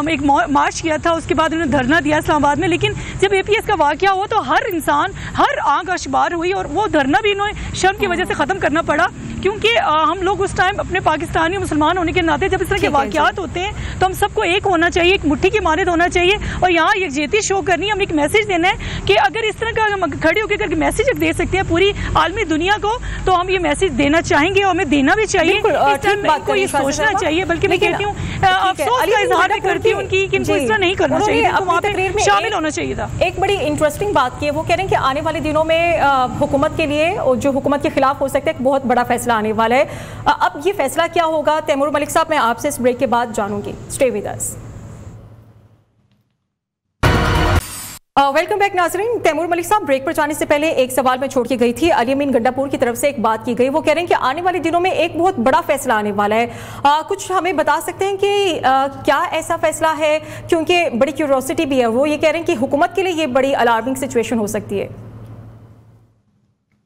एक मार्च किया था, उसके बाद उन्होंने धरना दिया इस्लामाबाद में। लेकिन जब APS का वाक़या हुआ तो हर इंसान, हर आंख अशबार हुई और वो धरना भी इन्होंने शर्म की वजह से ख़त्म करना पड़ा, क्योंकि हम लोग उस टाइम अपने पाकिस्तानी मुसलमान होने के नाते जब इस तरह के वाक़यात होते हैं तो हम सबको एक होना चाहिए, एक मुट्ठी की मानद होना चाहिए और यहाँ यकजहती शो करनी है। हम एक मैसेज देना है कि अगर इस तरह का हम खड़े होकर करके मैसेज दे सकते हैं पूरी आलमी दुनिया को तो हम ये मैसेज देना चाहेंगे और हमें देना भी चाहिए। इनको ये सोचना चाहिए। बल्कि मैं कहती हूँ, अफसोस का इजहार भी करती हूँ उनकी कि इनको इस तरह नहीं करना चाहिए, वहाँ पे शामिल होना चाहिए था। एक बड़ी इंटरेस्टिंग बात की है, वो कह रहे हैं कि आने वाले दिनों में हुकूमत के लिए और जो हुकूमत के खिलाफ हो सकता है एक बहुत बड़ा फैसला आने वाला है। अब ये फैसला क्या होगा तैमूर मलिक साहब, मैं आपसे इस ब्रेक के बाद जानूंगी। Stay with us. Welcome back नाज़रीन। तैमूर मलिक साहब, ब्रेक पर जाने से पहले एक सवाल मैं छोड़ के गई थी। अली अमीन गंडापुर की तरफ से एक बात की गई, वो कह रहे हैं कि आने वाले दिनों में एक बहुत बड़ा फैसला आने वाला है। कुछ हमें बता सकते हैं कि क्या ऐसा फैसला है, क्योंकि बड़ी क्यूरियोसिटी भी है। वो ये कह रहे हैं कि हुकूमत के लिए ये बड़ी अलार्मिंग सिचुएशन हो सकती है।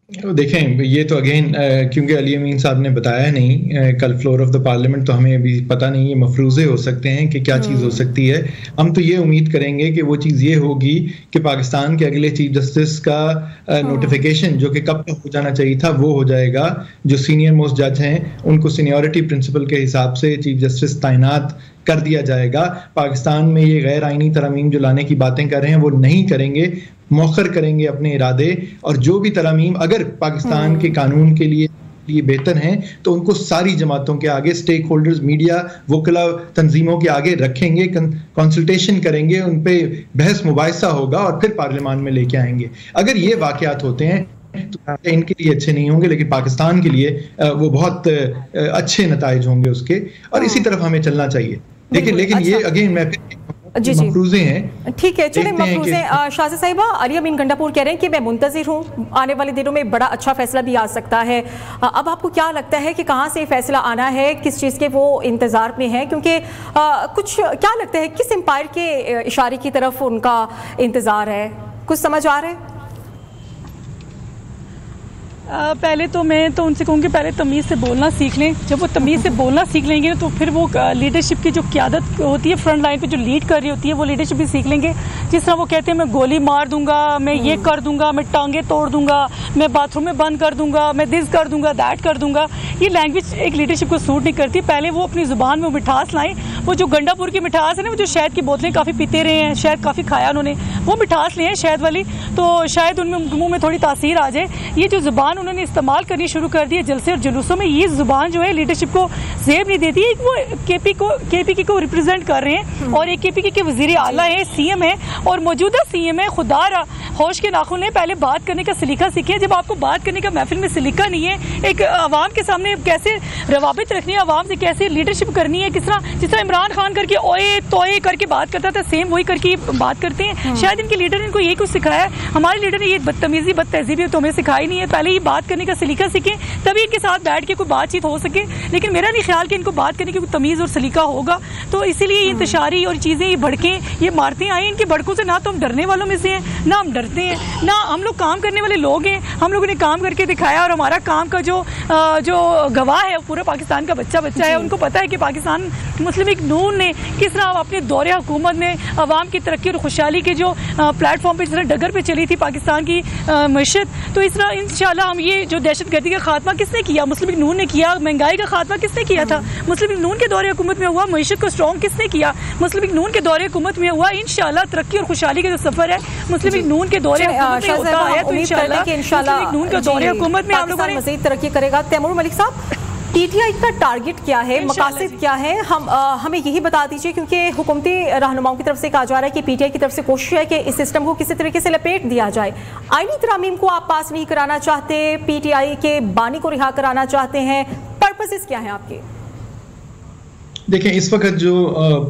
देखें, ये तो अगेन क्योंकि अली अमीन साहब ने बताया नहीं कल फ्लोर ऑफ द पार्लियामेंट, तो हमें अभी पता नहीं, ये मफरूज़े हो सकते हैं कि क्या चीज़ हो सकती है। हम तो ये उम्मीद करेंगे कि वो चीज़ ये होगी कि पाकिस्तान के अगले चीफ जस्टिस का नोटिफिकेशन जो कि कब तक हो जाना चाहिए था वो हो जाएगा। जो सीनियर मोस्ट जज हैं उनको सीनियरिटी प्रिंसिपल के हिसाब से चीफ जस्टिस तैनात कर दिया जाएगा। पाकिस्तान में ये गैर आइनी तरमीम जो लाने की बातें कर रहे हैं वो नहीं करेंगे, मौखर करेंगे अपने इरादे। और जो भी तरमीम अगर पाकिस्तान के कानून के लिए बेहतर हैं तो उनको सारी जमातों के आगे, स्टेक होल्डर्स, मीडिया, वकला तंजीमों के आगे रखेंगे, कंसल्टेशन करेंगे, उन पे बहस मुबाहिसा होगा और फिर पार्लियामान में लेके आएंगे। अगर ये वाकयात होते हैं तो इनके लिए अच्छे नहीं होंगे, लेकिन पाकिस्तान के लिए वो बहुत अच्छे नताइज होंगे उसके, और इसी तरफ हमें चलना चाहिए। लेकिन ये अगेन मैं मफरूज़े हैं। ठीक है, चलिए मफरूज़े। शाज़ा साहिबा, अली अमीन गंडापुर कह रहे हैं कि मैं मुंतज़िर हूँ, आने वाले दिनों में बड़ा अच्छा फैसला भी आ सकता है। अब आपको क्या लगता है कि कहाँ से फैसला आना है, किस चीज़ के वो इंतज़ार में है? क्योंकि कुछ क्या लगता है किस एम्पायर के इशारे की तरफ उनका इंतज़ार है, कुछ समझ आ रहा है? पहले तो मैं तो उनसे कहूँगी पहले तमीज़ से बोलना सीख लें। जब वो तमीज़ से बोलना सीख लेंगे तो फिर वो लीडरशिप की जो क़यादत होती है, फ्रंट लाइन पे जो लीड कर रही होती है, वो लीडरशिप भी सीख लेंगे। जिस तरह वो कहते हैं मैं गोली मार दूंगा, मैं ये कर दूंगा, मैं टांगे तोड़ दूंगा, मैं बाथरूम में बंद कर दूंगा, मैं दिस कर दूंगा, दैट कर दूंगा, ये लैंग्वेज एक लीडरशिप को सूट नहीं करती। पहले वो अपनी ज़ुबान में वो मिठास लाएँ। वो जो गंडापुर की मिठास है ना, वो जो शहद की बोतलें काफ़ी पीते रहे हैं, शहद काफ़ी खाया उन्होंने, वो मिठास लिए हैं शहद वाली, तो शायद उनमें मुँह में थोड़ी तासीर आ जाए। ये जो ज़ुबान उन्होंने इस्तेमाल करनी शुरू कर दी है जलसे और जुलूसों में, ये ज़ुबान जो है लीडरशिप को ज़ेब नहीं देती है। वो KPK को रिप्रेजेंट कर रहे हैं और एक KPK के वज़ीर आला है, CM है और मौजूदा CM है। खुदा होश के नाखून ने पहले बात करने का सलीका सीखे। जब आपको बात करने का महफिल में सलीका नहीं है, एक आवाम के सामने कैसे रवाबित रखनी है, आवाम से कैसे लीडरशिप करनी है, किस तरह जिस तरह इमरान खान करके ओए तोए करके बात करता था, सेम वही करके बात करते हैं। शायद इनके लीडर ने इनको यही कुछ सिखाया है। हमारे लीडर ने ये बदतमीजी बदतहजीबी तो हमें सिखाई नहीं है। पहले ये बात करने का सलीका सीखें, तभी इनके साथ बैठ के कोई बातचीत हो सके। लेकिन मेरा नहीं ख्याल कि इनको बात करने की कोई तमीज़ और सलीका होगा। तो इसीलिए ये इंतशारी और चीज़ें, ये भड़कें, ये मारते आए। इनकी भड़कों से ना तो हम डरने वालों में से हैं, ना हम डरते हैं, ना हम लोग काम करने वाले लोग हैं। हम लोगों ने काम करके दिखाया और हमारा काम का जो गवाह है पूरा पाकिस्तान का बच्चा है। उनको पता है कि पाकिस्तान मुस्लिम लीग नून ने किस तरह अपने दौरे हुकूमत में अवाम की तरक्की और खुशहाली के जो प्लेटफॉर्म पर जिस तरह डगर पर चली थी पाकिस्तान की मईशत, तो इस तरह इंशाल्लाह हम ये जो दहशतगर्दी का खात्मा किसने किया, मुस्लिम लीग नून ने किया। महंगाई का खात्मा किसने किया था, मुस्लिम लीग नून के दौरे हुकूमत में हुआ। मईशत को स्ट्रॉन्ग किसने किया, मुस्लिम लीग नून के दौरे हुकूमत में हुआ। इंशाल्लाह तरक्की और खुशहाली का जो सफर है मुस्लिम लीग नून के दौरे हुकूमत में होता है, तो इंशाल्लाह नून के दौरे हुकूमत में हम लोगों ने मज़ीद तरक्की करेगा। तैमूर मलिक साहब, PTI का टारगेट क्या है, मकासद क्या है, हमें यही बता दीजिए, क्योंकि हुकूमती रहनुमाओं की तरफ से कहा जा रहा है कि PTI की तरफ से कोशिश है कि इस सिस्टम को किसी तरीके से लपेट दिया जाए। आईनी तरामीम को आप पास नहीं कराना चाहते, PTI के बानी को रिहा कराना चाहते हैं, पर्पसेस क्या हैं आपके? देखें, इस वक्त जो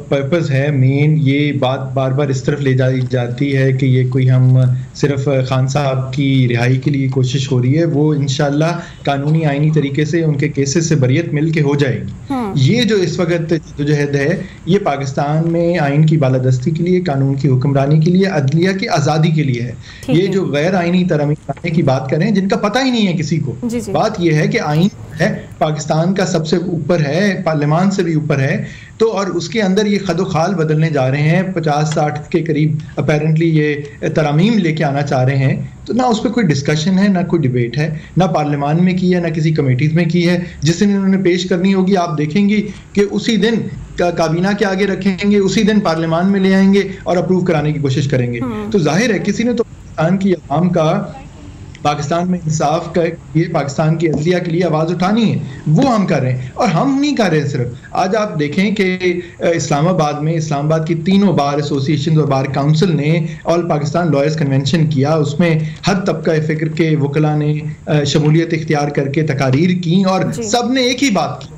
पर्पस है मेन, ये बात बार बार इस तरफ ले जाई जाती है कि ये कोई हम सिर्फ खान साहब की रिहाई के लिए कोशिश हो रही है। वो इंशाल्लाह कानूनी आईनी तरीके से उनके केसेस से बरियत मिल के हो जाएगी। ये जो इस वक्त जदोजहद है, ये पाकिस्तान में आइन की बालादस्ती के लिए, कानून की हुक्मरानी के लिए, अदलिया की आज़ादी के लिए है। ये जो गैर आइनी तरमीम लाने की बात करें जिनका पता ही नहीं है किसी को, बात ये है कि आइन है पाकिस्तान का सबसे ऊपर है, पार्लियामान से भी ऊपर है, तो और उसके अंदर ये खदोखाल बदलने जा रहे हैं। 50-60 के करीब अपेरेंटली ये तरामीम लेके आना चाह रहे हैं। तो ना उस पर कोई डिस्कशन है, ना कोई डिबेट है, ना पार्लियामान में की है, ना किसी कमेटीज में की है। जिस दिन इन्होंने पेश करनी होगी आप देखेंगी कि उसी दिन काबीना के आगे रखेंगे, उसी दिन पार्लियामान में ले आएंगे और अप्रूव कराने की कोशिश करेंगे। तो जाहिर है किसी ने तो पाकिस्तान की अवाम का, पाकिस्तान में इंसाफ का, ये पाकिस्तान की अदलिया के लिए आवाज़ उठानी है, वो हम कर रहे हैं। और हम नहीं कर रहे सिर्फ। आज आप देखें कि इस्लामाबाद की तीनों बार एसोसिएशन और बार काउंसिल ने ऑल पाकिस्तान लॉयर्स कन्वेंशन किया। उसमें हर तबका फ़िक्र के वकला ने शमूलियत इख्तियार करके तकारीर की और सब ने एक ही बात की,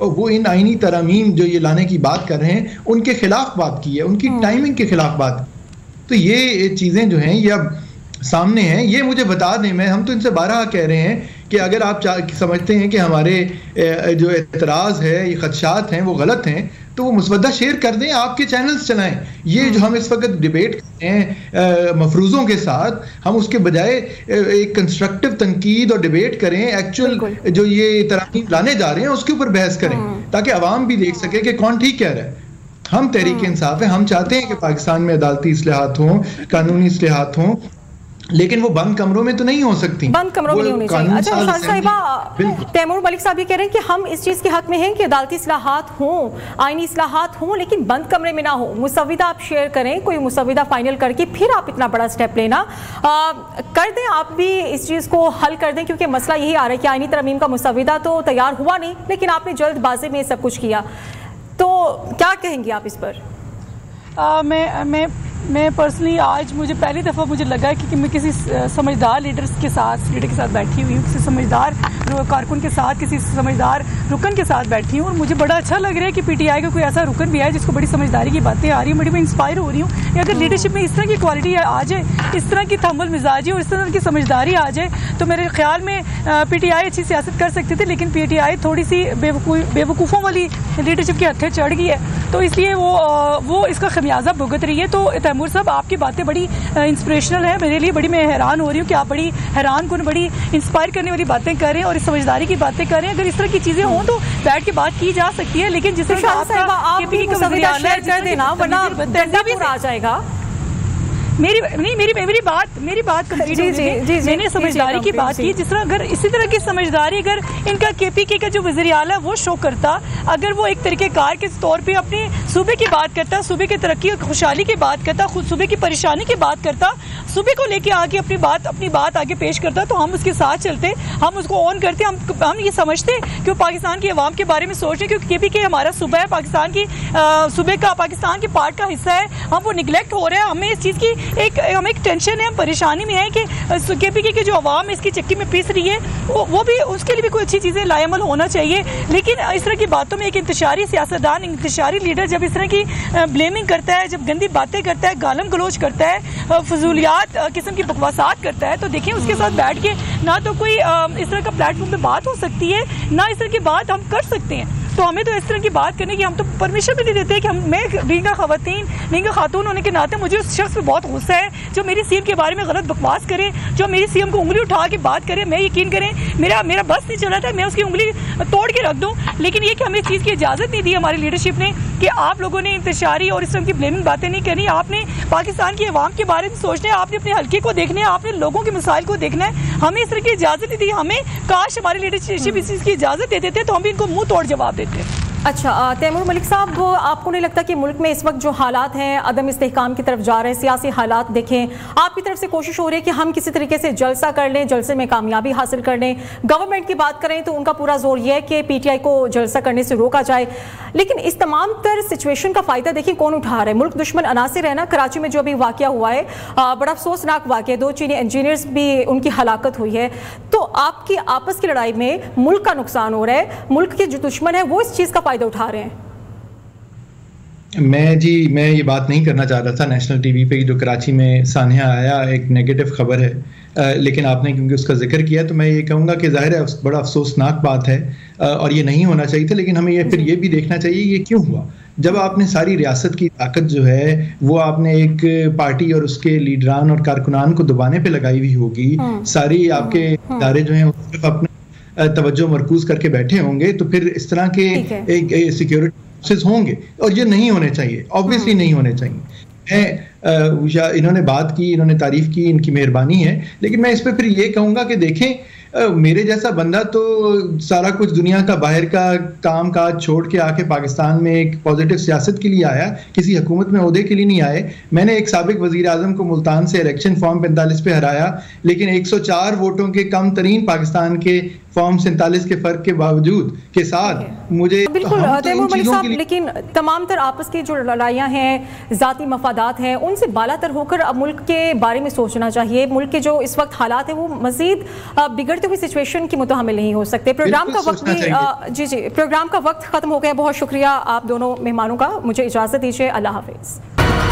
और वो इन आइनी तरामीम जो ये लाने की बात कर रहे हैं उनके खिलाफ बात की है, उनकी टाइमिंग के खिलाफ बात की। तो ये चीज़ें जो हैं ये अब सामने हैं। ये मुझे बता दें, हम तो इनसे 12 कह रहे हैं कि अगर आप समझते हैं कि हमारे जो एतराज़ है, ये खदशात हैं, वो गलत हैं, तो वो मुसवदा शेयर कर दें, आपके चैनल्स चलाएं। ये जो हम इस वक्त डिबेट करते हैं मफरूज़ों के साथ, हम उसके बजाय एक कंस्ट्रक्टिव तनकीद और डिबेट करें, एक्चुअल जो ये तरामीम लाने जा रहे हैं उसके ऊपर बहस करें, ताकि अवाम भी देख सके कि कौन ठीक कह रहा है। हम तहरीक इंसाफ है, हम चाहते हैं कि पाकिस्तान में अदालती इस्लाहात हों, कानूनी इस्लाहात हों, लेकिन वो बंद कमरों में तो नहीं हो सकती, बंद कमरों में नहीं होनी चाहिए। अच्छा शाह साहिबा, तैमूर मलिक साहब ये कह रहे हैं कि हम इस चीज़ के हक में हैं कि अदालती इस्लाहात हों, आईनी इस्लाहात हों, लेकिन बंद कमरे में ना हो। मुसविदा आप शेयर करें, कोई मुसविदा फाइनल करके फिर आप इतना बड़ा स्टेप लेना कर दें, आप भी इस चीज़ को हल कर दें, क्योंकि मसला यही आ रहा है कि आईनी तरमीम का मुसविदा तो तैयार हुआ नहीं, लेकिन आपने जल्दबाजी में सब कुछ किया। तो क्या कहेंगे आप इस पर? मैं पर्सनली आज मुझे पहली दफ़ा मुझे लगा कि मैं किसी समझदार लीडर के साथ बैठी हुई हूँ, किसी समझदार कारकुन के साथ, किसी समझदार रुकन के साथ बैठी हूँ। और मुझे बड़ा अच्छा लग रहा है कि पीटीआई का कोई ऐसा रुकन भी है जिसको बड़ी समझदारी की बातें आ रही हैं। बड़ी मैं इंस्पायर हो रही हूँ। अगर लीडरशिप में इस तरह की क्वालिटी आ जाए, इस तरह की तहम्मुल मिजाजी और इस तरह की समझदारी आ जाए, तो मेरे ख्याल में पीटीआई अच्छी सियासत कर सकती थी। लेकिन पीटीआई थोड़ी सी बेवकूफ़ों वाली लीडरशिप के हत्थे चढ़ गई है, तो इसलिए वो इसका खमियाजा भुगत रही है। तो तैमूर साहब, आपकी बातें बड़ी इंस्पिरेशनल है मेरे लिए। बड़ी मैं हैरान हो रही हूँ कि आप बड़ी हैरान कुन, बड़ी इंस्पायर करने वाली बातें कर रहे हैं और इस समझदारी की बातें कर रहे हैं। अगर इस तरह की चीज़ें हों तो बैठ के बात की जा सकती है, लेकिन जिस तरह आ जाएगा। मेरी बात कंप्लीट हो गई। मैंने समझदारी की बात की। जिस तरह अगर इसी तरह की समझदारी अगर इनका केपीके का जो वज़ीर आला है वो शो करता, अगर वो एक तरीक़ेकार के तौर पे अपने सूबे की बात करता, सूबे की तरक्की और खुशहाली की बात करता, खुद सूबे की परेशानी की बात करता, सूबे को लेके आके अपनी बात आगे पेश करता, तो हम उसके साथ चलते, हम उसको ऑन करते। हम ये समझते कि वो पाकिस्तान की आवाम के बारे में सोच रहे, क्योंकि केपीके हमारा सूबा है, पाकिस्तान की सूबे का, पाकिस्तान के पार्ट का हिस्सा है। हम वो निगलेक्ट हो रहे हैं। हमें इस चीज़ की हमें एक टेंशन है, हम परेशानी में है कि केपीके की जो आवाम इसकी चक्की में पीस रही है, वो भी, उसके लिए भी कोई अच्छी चीज़ें लाएमल होना चाहिए। लेकिन इस तरह की बातों में एक इंतशारी सियासतदान, इंतशारी लीडर जब इस तरह की ब्लेमिंग करता है, जब गंदी बातें करता है, गालम गलोच करता है, फजूलियात किस्म की बकवासात करता है, तो देखिए उसके साथ बैठ के ना तो कोई इस तरह का प्लेटफॉर्म पे बात हो सकती है, ना इस तरह की बात हम कर सकते हैं। तो हमें तो इस तरह की बात करने की हम तो परमिशन भी नहीं देते कि मैं रींगा खातून होने के नाते मुझे उस शख्स पे बहुत गुस्सा है जो मेरी सीएम के बारे में गलत बकवास करे, जो मेरी सीएम को उंगली उठा के बात करे। मैं यकीन करें मेरा बस नहीं चला था, मैं उसकी उंगली तोड़ के रख दूं। लेकिन ये कि हमें इस चीज़ की इजाज़त नहीं दी हमारी लीडरशिप ने कि आप लोगों ने इंतशारी और इस तरह की ब्लेमिंग बातें नहीं करनी। आपने पाकिस्तान की आवाम के बारे में सोचना है, आपने अपने हल्के को देखना है, आपने लोगों के मसाइल को देखना है। हमें इस तरह की इजाज़त नहीं दी। हमें काश हमारी लीडरशिप इस चीज़ की इजाज़त दे देते तो हम भी इनको मुँह तोड़ जवाब देते। अच्छा तैमूर मलिक साहब, आपको नहीं लगता कि मुल्क में इस वक्त जो हालात हैं, अदम इस्तेहकाम की तरफ जा रहे हैं, सियासी हालात देखें, आपकी तरफ से कोशिश हो रही है कि हम किसी तरीके से जलसा कर लें, जलसे में कामयाबी हासिल कर लें। गवर्नमेंट की बात करें तो उनका पूरा जोर यह है कि पीटीआई को जलसा करने से रोका जाए, लेकिन इस तमाम तर सिचुएशन का फ़ायदा देखिए कौन उठा रहा है? मुल्क दुश्मन अनासिर है ना। कराची में जो अभी वाक़या हुआ है, बड़ा अफसोसनाक वाक़या, 2 चीनी इंजीनियर्स भी उनकी हलाकत हुई है। तो आपकी आपस की लड़ाई में मुल्क का नुकसान हो रहा है, मुल्क के जो दुश्मन है वो इस चीज़ का फ़ायदा उठा रहे हैं। मैं ये बात नहीं करना चाह रहा था नेशनल टीवी पे जो कराची में सान्या आया, एक नेगेटिव खबर है, लेकिन आपने क्योंकि उसका जिक्र किया तो मैं ये कहूँगा कि जाहिर है बड़ा अफसोसनाक बात है और ये नहीं होना चाहिए था, लेकिन हमें ये फिर ये भी देखना चाहिए ये क्यों हुआ। जब आपने सारी रियासत की ताकत जो है वो आपने एक पार्टी और उसके लीडरान और कारकुनान को दबाने पे लगाई हुई होगी, सारी आपके इदारे जो हैं सिर्फ अपने तवज्जो मरकूज करके बैठे होंगे, तो फिर इस तरह के एक सिक्योरिटी होंगे और ये नहीं होने चाहिए, ऑब्वियसली नहीं होने चाहिए। इन्होंने बात की, इन्होंने तारीफ की, इनकी मेहरबानी है, लेकिन मैं इस पे फिर ये कहूंगा कि देखें मेरे जैसा बंदा तो सारा कुछ दुनिया का बाहर का काम काज छोड़ के आके पाकिस्तान में एक पॉजिटिव सियासत के लिए आया, किसी हुकूमत में ओहदे के लिए नहीं आए। मैंने एक साबिक वजीर आजम को मुल्तान से इलेक्शन फॉर्म 45 पे हराया, लेकिन 104 वोटों के कम तरीन पाकिस्तान के फॉर्म 47 के फर्क के बावजूद के साथ मुझे बिल्कुल साहब, लेकिन तमाम तर आपस की जो लड़ाइयाँ हैं, जाती मफादात हैं, उनसे बालातर होकर अब मुल्क के बारे में सोचना चाहिए। मुल्क के जो इस वक्त हालात है वो मजीद बिगड़ते हुए सिचुएशन की मुतहमिल नहीं हो सकते। प्रोग्राम का वक्त भी जी प्रोग्राम का वक्त खत्म हो गया। बहुत शुक्रिया आप दोनों मेहमानों का, मुझे इजाजत दीजिए, अल्लाह हाफिज।